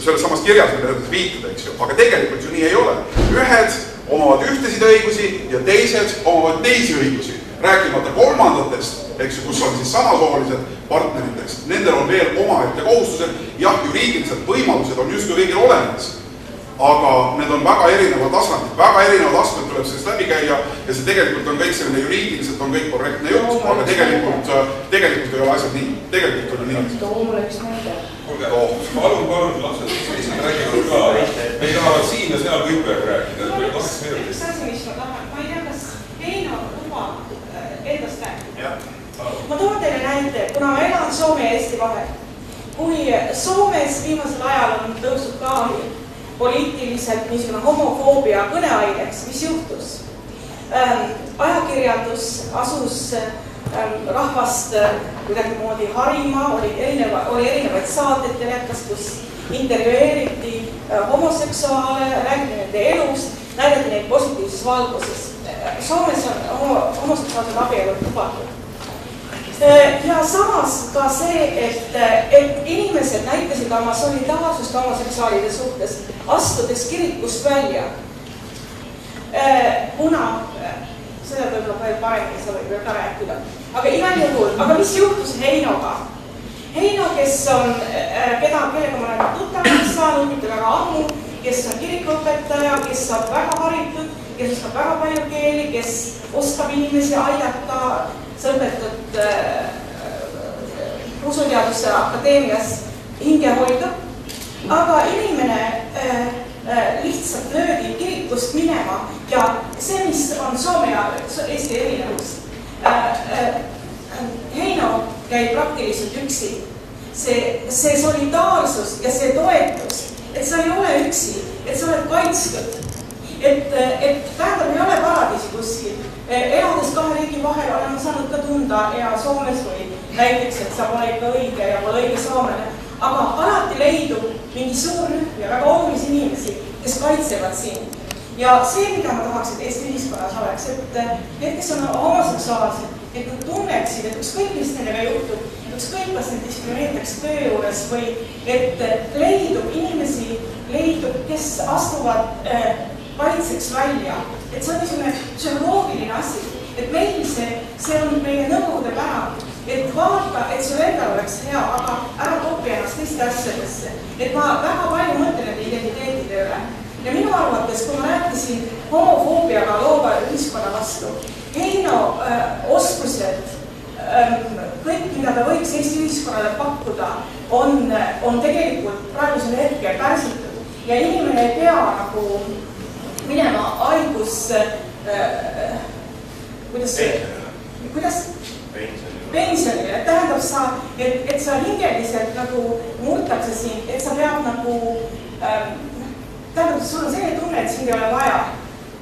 selles samas kirjas, mida te viitada, eks ju. Aga tegelikult ju nii ei ole. Ühed omavad ühtesid õigusi ja teised omavad teisi õigusi. Rääkimata kolmandatest, eks ju, kus on siis samasoolised partneriteks, nendel on veel omaette kohustused, jah, juriidilised võimalused on justkui kõigil olemas, aga need on väga erinevad tasandid, väga erinevad astmed tuleb sellest läbi käia ja see tegelikult on kõik selline juriidiliselt on kõik korrektne jutt, aga tegelikult ei ole asjad nii, tegelikult on nii. Toomule üks näide. Kuulge, palun, lapsed, esimene räägivad ka, me ei taha siin ja seal kõik peab rääkida. Üks asi, mis ma tahan, ma ei tea, kas Heino lubab endast rääkida. Ma toon teile näite, kuna ma elan Soome ja Eesti vahel. Kui Soomes viimasel ajal on tõusnud ka poliitiliselt niisugune homofoobia kõneaineks, mis juhtus? Ajakirjandus asus rahvast kuidagimoodi harima, oli erinevaid saateid telekas, kus intervjueeriti homoseksuaale, räägiti nende elust, näidati neid positiivses valguses. Soomes on homoseksuaalsed abielud lubatud. Ja samas ka see, et inimesed näitasid oma solidaarsust homoseksuaalide suhtes, astudes kirikust välja. Kuna, seda võib-olla veel paremini, sa võib veel ka rääkida. Aga igal juhul, aga mis juhtus Heinoga? Heino, kellega ma olen tuttavaks saanud, mitte väga ammu, kes on kirikuõpetaja, kes on väga haritud, kes oskab väga palju keeli, kes oskab inimesi aidata, sõlmetud Usuteaduste Akadeemias hinge hoida, aga inimene lihtsalt löödi kirikust minema ja see, mis on Soome ja Eesti erinevus. Heino käib praktiliselt üksi. See solidaarsus ja see toetus, et sa ei ole üksi, et sa oled kaitstud. Et tähendab, ei ole paradiisi kuskil. Elades kahe riigi vahel olen saanud ka tunda ja Soomes või näiteks, et sa pole ikka õige ja pole õige soomlane. Aga alati leidub mingi suur rühm ja väga olulisi inimesi, kes kaitsevad sind. Ja see, mida ma tahaks, et Eesti ühiskonnas oleks, et need, kes on homoseksuaalsed, et nad tunneksid, et ükskõik, mis nendega juhtub, ükskõik, kas need diskrimineeritakse töö juures või et leidub inimesi, kes astuvad kaitseks välja. Et see on niisugune psühholoogiline asi, et meil see on meie nõukogude pärand, et vaata, et su endal oleks hea, aga ära topi ennast teiste asjadesse. Et ma väga palju mõtlen nende identiteetide üle. Ja minu arvates, kui ma rääkisin homofoobiaga loova ühiskonna vastu, Heino oskused, kõik, mida ta võiks Eesti ühiskonnale pakkuda, on tegelikult praegusel hetkel pärsitud. Ja inimene ei pea nagu minema haigus, kuidas pensionile, tähendab sa, et sa hingeliselt nagu murtakse sind, et sa peab nagu, tähendab, sul on selline tunne, et sind ei ole vaja.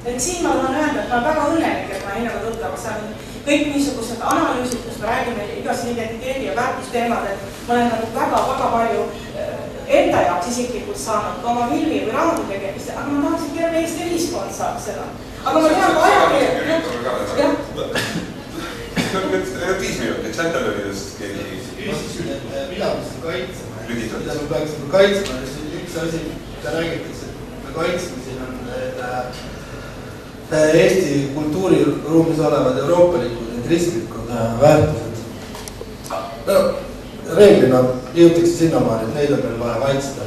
Et siin ma tahan öelda, et ma olen väga õnnelik, et ma Heinoga tuttavaks saan kõik niisugused analüüsid, kus me räägime igas identiteedi ja väärtusteemad, et ma olen nagu väga palju enda jaoks isiklikult saanud ka oma filmi või raamatu tegemist, aga ma tahaksin terve Eesti ühiskond saab seda. Aga ma tean ka ajakirja. 5 minutit, sätelöödest keegi. Küsisin, et mida me siin kaitseme, mida me peaksime kaitsema. Üks asi, mida räägitakse, et me kaitsme siin on Eesti kultuuriruumis olevad euroopalikud ja kristlikud väärtused. Reeglina jõutakse sinnamaani, et neid on meil vaja kaitsta.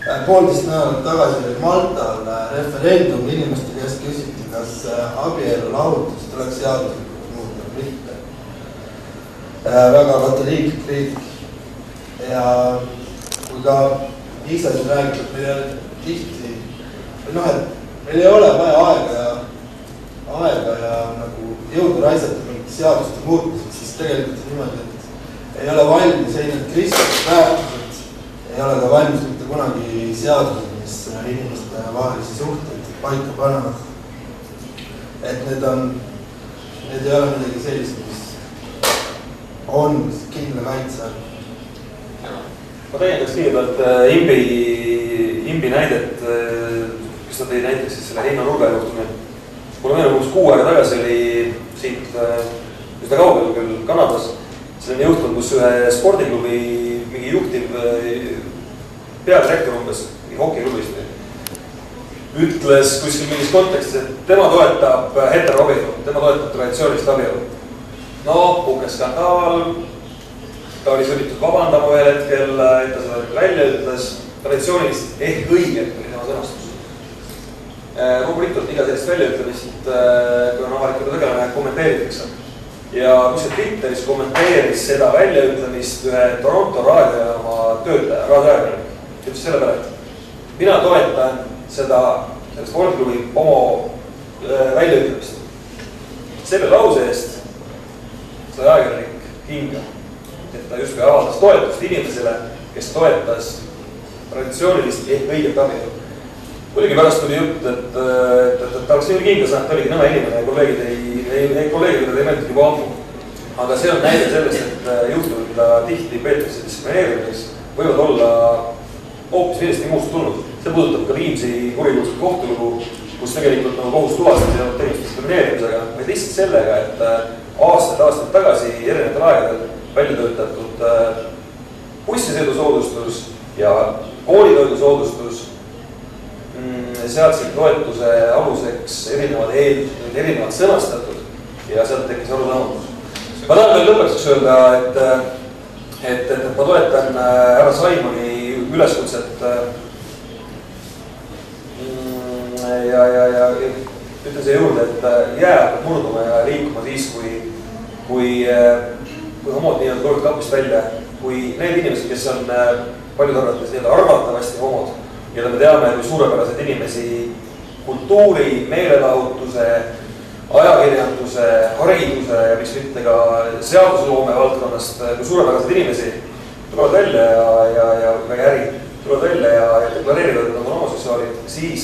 1,5 nädalat tagasi oli Maltal referendum, inimeste käest küsiti, kas abielu lahutust tuleks seaduslikult muuta või mitte. Väga katoliiklik riik. Ja kui ka Liisa siin räägib, et meil ei ole tihti, et meil ei ole vaja aega ja nagu jõudu raisata mingite seaduste muutmised, siis tegelikult on niimoodi, et ei ole valmis ei need kristlikud väärtused, ei ole ka valmis mitte kunagi seadused, mis inimeste vahelisi suhteid paika panevad. Et need ei ole midagi sellist, mis on kindla kaitse. Ma täiendaks kõigepealt Imbi näidet, kes ta tõi näiteks selle Heino nurga juhtumi. Mulle meenub umbes 6 aega tagasi oli siit üsna kaugel küll Kanadas selline juhtum, kus ühe spordiklubi mingi juhtiv peadirektor umbes, mingi hokiklubist ütles kuskil mingis kontekstis, et tema toetab heteroabielu, tema toetab traditsioonilist abielu. No, puhkes skandaal, ta oli sunnitud vabandama ühel hetkel, et ta seda välja ütles, traditsioonilist ehk õiget oli tema sõnastus. Loomulikult iga sellist väljaütlemist, kui on avalikult tegelane, kommenteeritakse. Ja kuskil Twitteris kommenteeris seda väljaütlemist ühe Toronto raadiojaama töötaja, raadioajakirjanik. Ütles selle peale, et mina toetan sellest Volklubi homo väljaütlemist. Selle lause eest sai ajakirjanik hinga, et ta justkui avaldas toetust inimesele, kes toetas traditsioonilist ehk õiget abielu. Kuigi pärast tuli jutt, et ta oleks nii kinga saanud, ta oligi nõme inimene ja kolleegid ei meeldinud juba ammu. Aga see on näide sellest, et juhtumid, mida tihti peetakse diskrimineerimis, võivad olla hoopis millestki muust tulnud. See puudutab ka Viimsi kurikuulsat kohtulugu, kus tegelikult nagu kohus tuvastas ja tegemist diskrimineerimisega, vaid lihtsalt sellega, et aastaid tagasi erinevatel aegadel välja töötatud bussisõidusoodustus ja koolitoidusoodustus seadsid toetuse aluseks erinevad eeldused, erinevad sõnastatud ja sealt tekkis arusaamatus. Ma tahan veel lõpetuseks öelda, et ma toetan härra Saimoni üleskutset ja ütlen siia juurde, et jää hakkab murduma ja liikuma siis, kui homod nii-öelda tulevad kapist välja, kui need inimesed, kes on paljud arvates nii-öelda arvatavasti homod, ja me teame, kui suurepäraseid inimesi kultuuri, meelelahutuse, ajakirjanduse, hariduse ja miks mitte ka seadusloome valdkonnast, kui suurepäraseid inimesi tulevad välja ja äri tulevad välja ja deklareerivad, et nad on homoseksuaalid, siis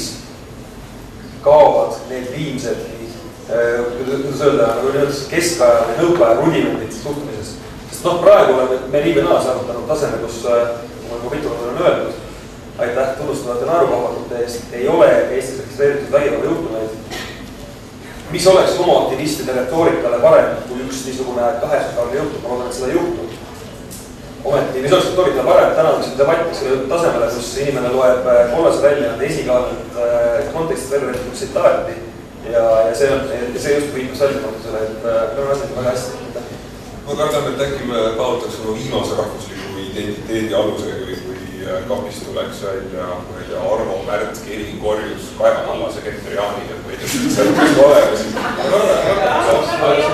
kaovad need viimsed, kuidas öelda, keskaja või nõukaja rudimendid suhtumises. Sest praegu oleme me nii või naa saavutanud taseme, kus, kui ma mitu korda olen öelnud, aitäh tunnustavate naerukahvatute eest, ei ole Eestis registreeritud vägivalla juhtumeid, mis oleks homoaktivistide retoorikale parem kui üks niisugune 8-aastane juhtum, ma loodan, et seda ei juhtu. Ometi, mis oleks retoorikale parem, täna on debatiks tasemele, kus inimene loeb kollase väljaande esikaanelt kontekstist välja räägitud tsitaati ja see just viitab sallimatusele, et meil on asjad väga hästi. Ma kardan, et äkki me kaotaks oma viimase rahvusliku identiteedi alusega, kui kapist tuleks välja, ma ei tea, Arvo Märt, Keri Korjus, Kaja Kallase, Kenter Jaani, et ma ei tea, see on kõik olemas.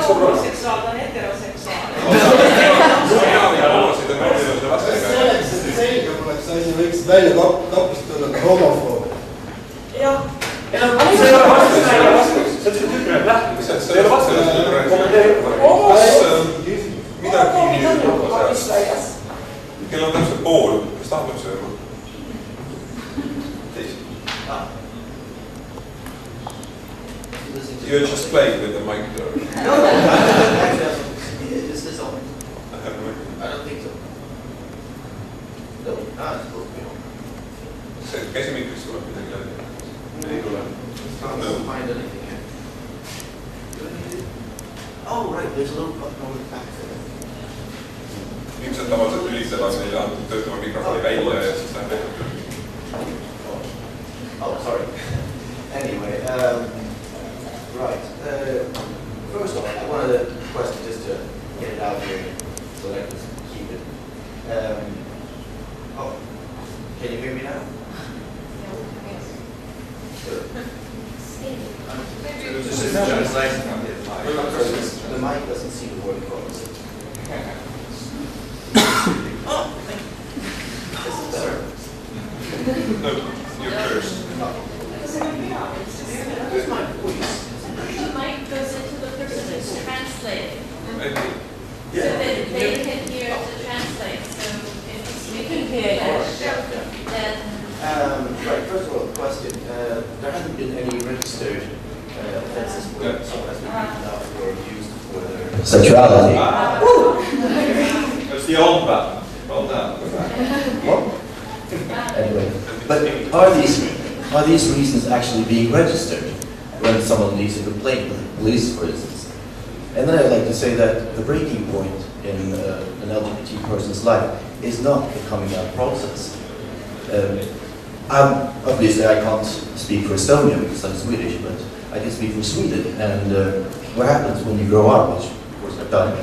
Homoseksuaal on heteroseksuaal. Selleks selgem oleks asi, võiks välja kapist tulla ka homofoob. Jah. See ei ole vastus, see ei ole vastus. See on see tüüpiline lähtumine. See ei ole vastus, kommenteerib. Midagi seas. Kell on täpselt pool, kes tahab sööma? Teisi. You just played with the mic there. Is this on? I don't think so. No, it's supposed to be on. See käsimikrist tuleb midagi läbi. Ei tule. I don't find anything here. Oh, right, there's a little button on the back there. Ilmselt tavaliselt ülitavad neile antud töötama mikrofoni välja ja siis läheb tehtud. Oh, sorry. Anyway, right. First off, I wanted to question just to get it out here so that I can keep it. Can you hear me now? Yes. Sure. This is translation of the The mic doesn't see the word chorus. Oh, thank you. This is better. No, you're first. Where's my voice? The mic goes into the person that's translating. Yeah. So that they can hear the translate. So if you speak in English, then... Right, first of all, question. There hasn't been any registered offenses where someone has been beaten up or abused for their sexuality. It's the old button. Well done. What? Anyway, but are these reasons actually being registered when someone leaves a complaint with the police, for instance? And then I'd like to say that the breaking point in an LGBT person's life is not the coming out process. Obviously, I can't speak for Estonia because I'm Swedish, but I can speak for Sweden. And what happens when you grow up, which of course I've done,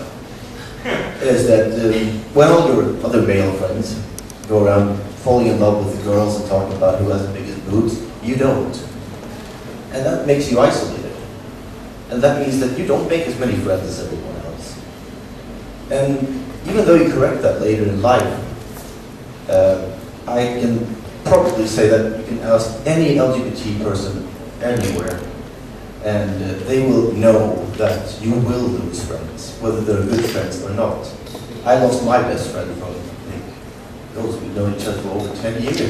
is that when all your other male friends go around falling in love with the girls and talking about who has the biggest boobs, you don't. And that makes you isolated. And that means that you don't make as many friends as everyone else. And even though you correct that later in life, I can probably say that you can ask any LGBT person anywhere, and they will know that you will lose friends, whether they're good friends or not. I lost my best friend from, I think, those we've known each other for over 10 years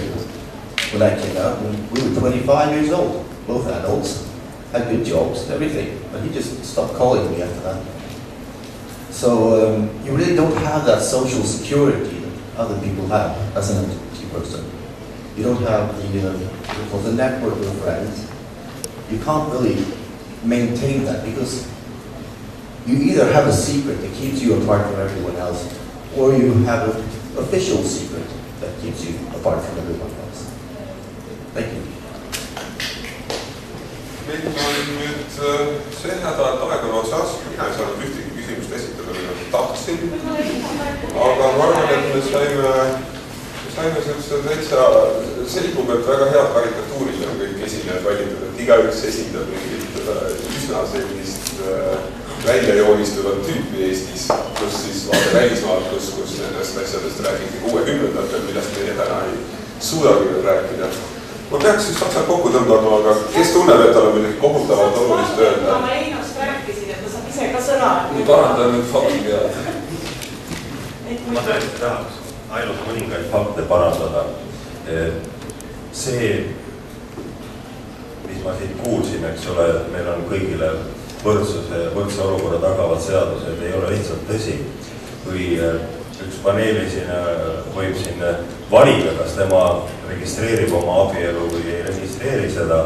when I came out, and we were 25 years old, both adults, had good jobs, everything, but he just stopped calling me after that. So you really don't have that social security that other people have as an LGBT person. You don't have the network of friends. You can't really maintain that because you either have a secret that keeps you apart from everyone else, or you have an official secret that keeps you apart from everyone else. Thank you. Meil on nüüd see nädal aeg on otsas, mina ei saanud ühtegi küsimust esitada, mida tahtsin, aga ma arvan, et me saime sellise täitsa selgub, et väga head karikatuurid on kõik esinejad valitud, et igaüks esindab mingit üsna sellist välja joonistuvat tüüpi Eestis, kus siis vaade välismaalt, kus nendest asjadest räägiti 60-ndatel, millest meie täna ei suudagi veel rääkida. Ma peaks siis taksalt kokku tõmbama, aga kes tunneb, et tal on midagi kohutavalt olulist öelda? Ma Einost rääkisin, et ta saab ise ka sõna. Parandan nüüd fakti peale. Ma tõesti tahaks ainult mõningaid fakte parandada. See, mis ma siit kuulsin, eks ole, meil on kõigile võrdse olukorra tagavad seadused, ei ole lihtsalt tõsi. Kui üks paneelisina võib siin valida, kas tema registreerib oma abielu või ei registreeri seda,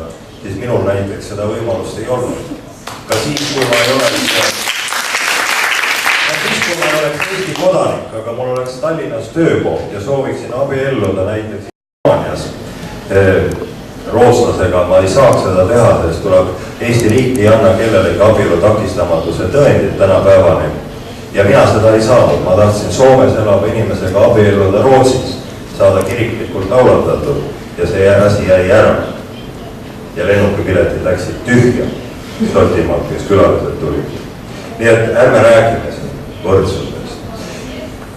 siis minul näiteks seda võimalust ei olnud. Ka siis, kui ma ei oleks Eesti kodanik, aga mul oleks Tallinnas töökoht ja sooviksin abielluda näiteks Hispaanias rootslasega, ma ei saaks seda teha, sest tuleb Eesti riik ei anna kellelegi abielu takistamatuse tõendid tänapäevani. Ja mina seda ei saanud, ma tahtsin Soomes elava inimesega abielluda Rootsis, saada kiriklikult laulatatud ja see asi jäi ära. Ja lennukipiletid läksid tühja Šotimaalt, kes külalised tulid. Nii et ärme räägime siin võrdsusest.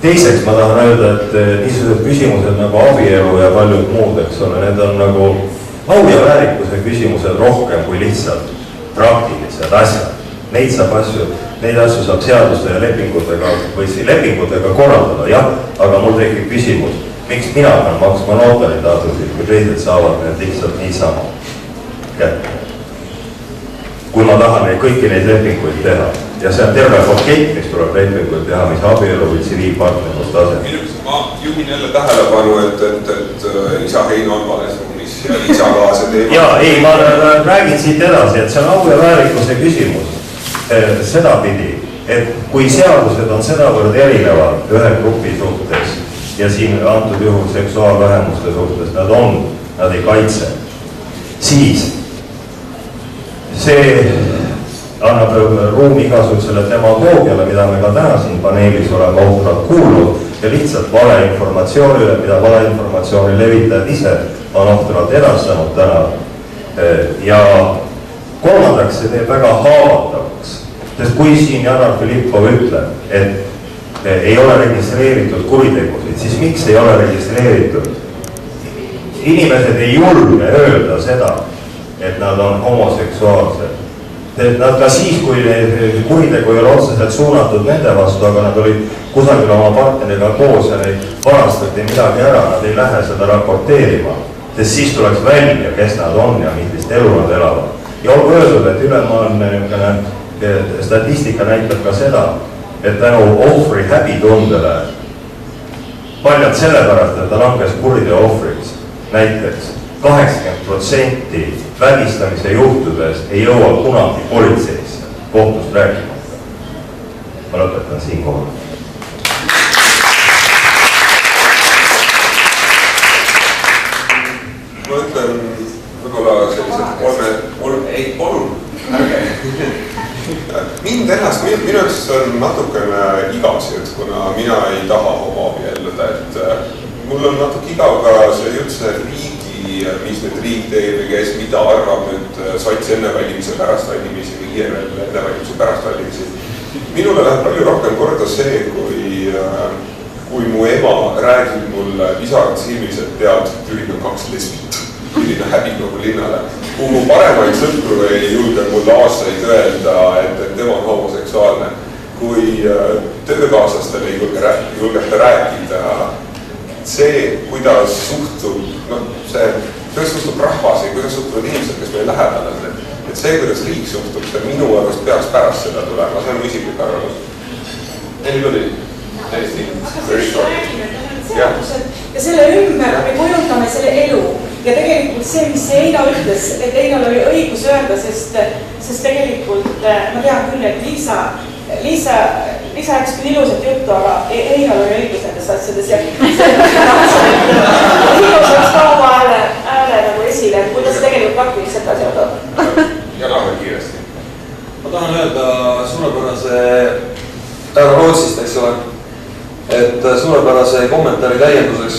Teiseks ma tahan öelda, et niisugused küsimused nagu abielu ja paljud muud, eks ole, need on nagu au ja väärikuse küsimused rohkem kui lihtsalt praktilised asjad. Neid asju saab seaduste ja lepingutega korraldada, jah, aga mul tekib küsimus, miks mina pean maksma notaritasusid, kui teised saavad need lihtsalt niisama kätte. Kui ma tahan kõiki neid lepinguid teha ja see on terve pakett, mis tuleb lepinguid teha, mis abielu või tsiviilpartnerlust aseb. Ma juhin jälle tähelepanu, et isa Heino on vales ruumis ja isakaase teema. Jaa, ei, ma räägin siit edasi, et see on au ja väärikuse küsimus. Sedapidi, et kui seadused on sedavõrd erinevad ühe grupi suhtes ja siin antud juhul seksuaalvähemuste suhtes nad ei kaitse, siis see annab ruumi igasugusele demagoogiale, mida me ka täna siin paneelis oleme ohtralt kuulnud ja lihtsalt valeinformatsioonile, mida valeinformatsiooni levitajad ise on ohtralt edastanud täna. Ja kolmandaks see teeb väga haavatavaks, sest kui siin Janar Filippov ütleb, et ei ole registreeritud kuritegusid, siis miks ei ole registreeritud? Inimesed ei julge öelda seda, et nad on homoseksuaalsed. Nad ka siis, kui kuritegu ei ole otseselt suunatud nende vastu, aga nad olid kusagil oma partneriga koos ja neid varastati midagi ära, nad ei lähe seda raporteerima, sest siis tuleks välja, kes nad on ja millist elu nad elavad. Ja olgu öeldud, et ülemaailmne statistika näitab ka seda, et tänu ohvri häbitundele paljalt sellepärast, et ta langes kuriteo ohvriks, näiteks 80% vägistamise juhtudest ei jõua kunagi politseisse kohtust rääkimata. Ma lõpetan siinkohal. ütlen võib-olla sellised palun, ärge. Mind ennast, minu jaoks on natukene igav, kuna mina ei taha homoabielluda, et mul on natuke igav ka see üldse riigi, mis nüüd riik teeb, kes mida arvab nüüd sots enne valimisi, pärast valimisi või IRL enne valimisi, pärast valimisi. Minule läheb palju rohkem korda see, kui mu ema räägib mulle pisarad silmis, et tead, Jürin on 2 lesbit. Milline häbi kogu linnale. Kui mu paremaid sõpru ei julge mulle aastaid öelda, et tema on homoseksuaalne, kui töökaaslastele ei julgeta rääkida, see, kuidas suhtub, kuidas suhtub rahvas ja kuidas suhtuvad inimesed, kes meil lähedal on, et see, kuidas riik suhtub, see minu arvast peaks pärast seda tulema, see on isiklik arvamus. Anybody? Ja selle ümber me kujutame selle elu ja tegelikult see, mis Eina ütles, et Einal oli õigus öelda, sest tegelikult ma tean küll, et Liisa rääkis küll ilusat juttu, aga Einal oli õigus nendes asjades ja ilus oleks ka oma ääle nagu esile, et kuidas tegelikult praktiliselt asjad on. Janar veel kiiresti. Ma tahan öelda suurepärase härra Rootsist, eks ole, et suurepärase kommentaari täienduseks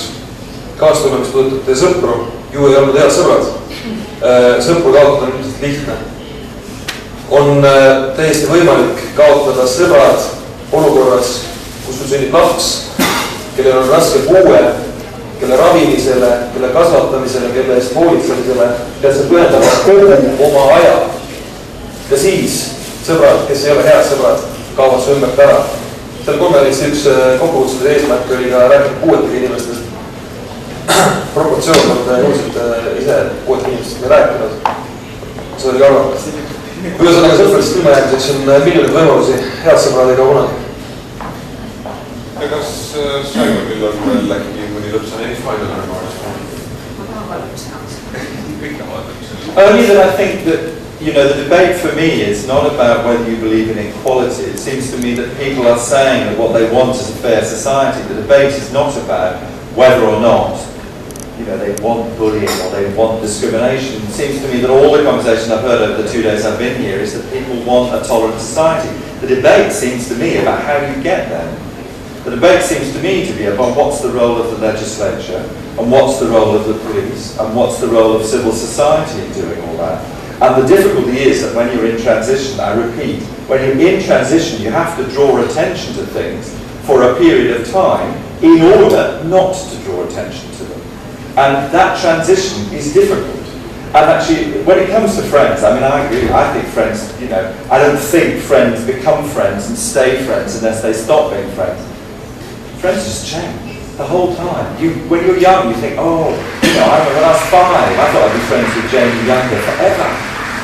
kaastunne, mis puudutab teie sõpru, ju ei olnud head sõbrad. Sõpru kaotada on üldiselt lihtne. On täiesti võimalik kaotada sõbrad olukorras, kus sul sünnib laps, kellel on raske puue, kelle ravimisele, kelle kasvatamisele, kelle eest hoolitsemisele, pead sa pühendama kogu oma aja. Ja siis sõbrad, kes ei ole head sõbrad, kaovad su ümbert ära. Seal konverentsi üks kokkuvõtsude eesmärk oli ka rääkida puuetega inimestest. Proportsioon on ilmselt ise puuetega inimestest me rääkinud. See oli arvab. Ühesõnaga sõpradest ilmajäämiseks on miljonid võimalusi head sõbrad ega unagi. Ja kas Saimil on veel äkki mõni lõpsane final remarks? Ma tahan ka lõpsõnaks. Kõik tahavad lõpsõnaks. Only that I think that the debate for me is not about whether you believe in equality. It seems to me that people are saying that what they want is a fair society. The debate is not about whether or not they want bullying or they want discrimination. It seems to me that all the conversation I've heard over the 2 days I've been here is that people want a tolerant society. The debate seems to me about how you get there. The debate seems to me to be about what's the role of the legislature and what's the role of the police and what's the role of civil society in doing all that. And the difficulty is that when you're in transition, I repeat, when you're in transition, you have to draw attention to things for a period of time in order not to draw attention to them. And that transition is difficult. And actually, when it comes to friends, I mean, I agree, I think friends, I don't think friends become friends and stay friends unless they stop being friends. Friends just change the whole time. When you're young, you think, I remember when I was 5, I thought I'd be friends with Jamie Younger forever.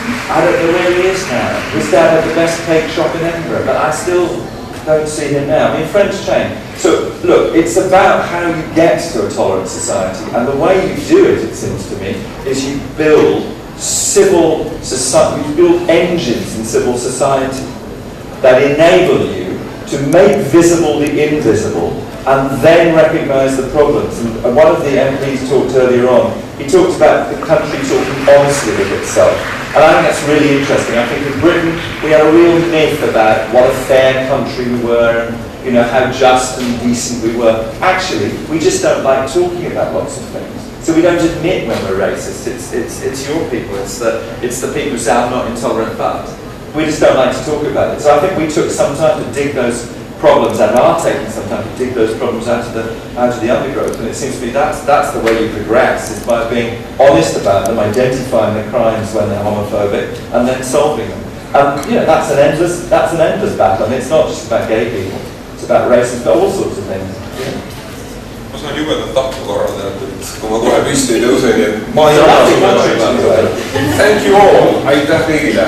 I don't know where he is now. His dad had the best cake shop in Edinburgh, but I still don't see him now. I mean, friends change. So, look, it's about how you get to a tolerant society, and the way you do it, it seems to me, is you build civil society, you build engines in civil society that enable you to make visible the invisible and then recognise the problems. And one of the MPs talked earlier on, he talked about the country talking honestly with itself. And I think that's really interesting. I think in Britain we had a real myth about what a fair country we were and how just and decent we were. Actually, we just don't like talking about lots of things. So we don't admit when we're racist. It's your people. It's the people who say I'm not intolerant, but we just don't like to talk about it. So I think we took some time to dig those problems and are taking some time to dig those problems out of the undergrowth. And it seems to me that's the way you progress, is by being honest about them, identifying the crimes when they're homophobic, and then solving them. And that's an endless battle. And it's not just about gay people. It's about racism, but all sorts of things. Ma saan jubedalt tahku korraldada, et kui ma kohe püsti ei tõuse, nii et ma ei ole. Thank you all, aitäh kõigile.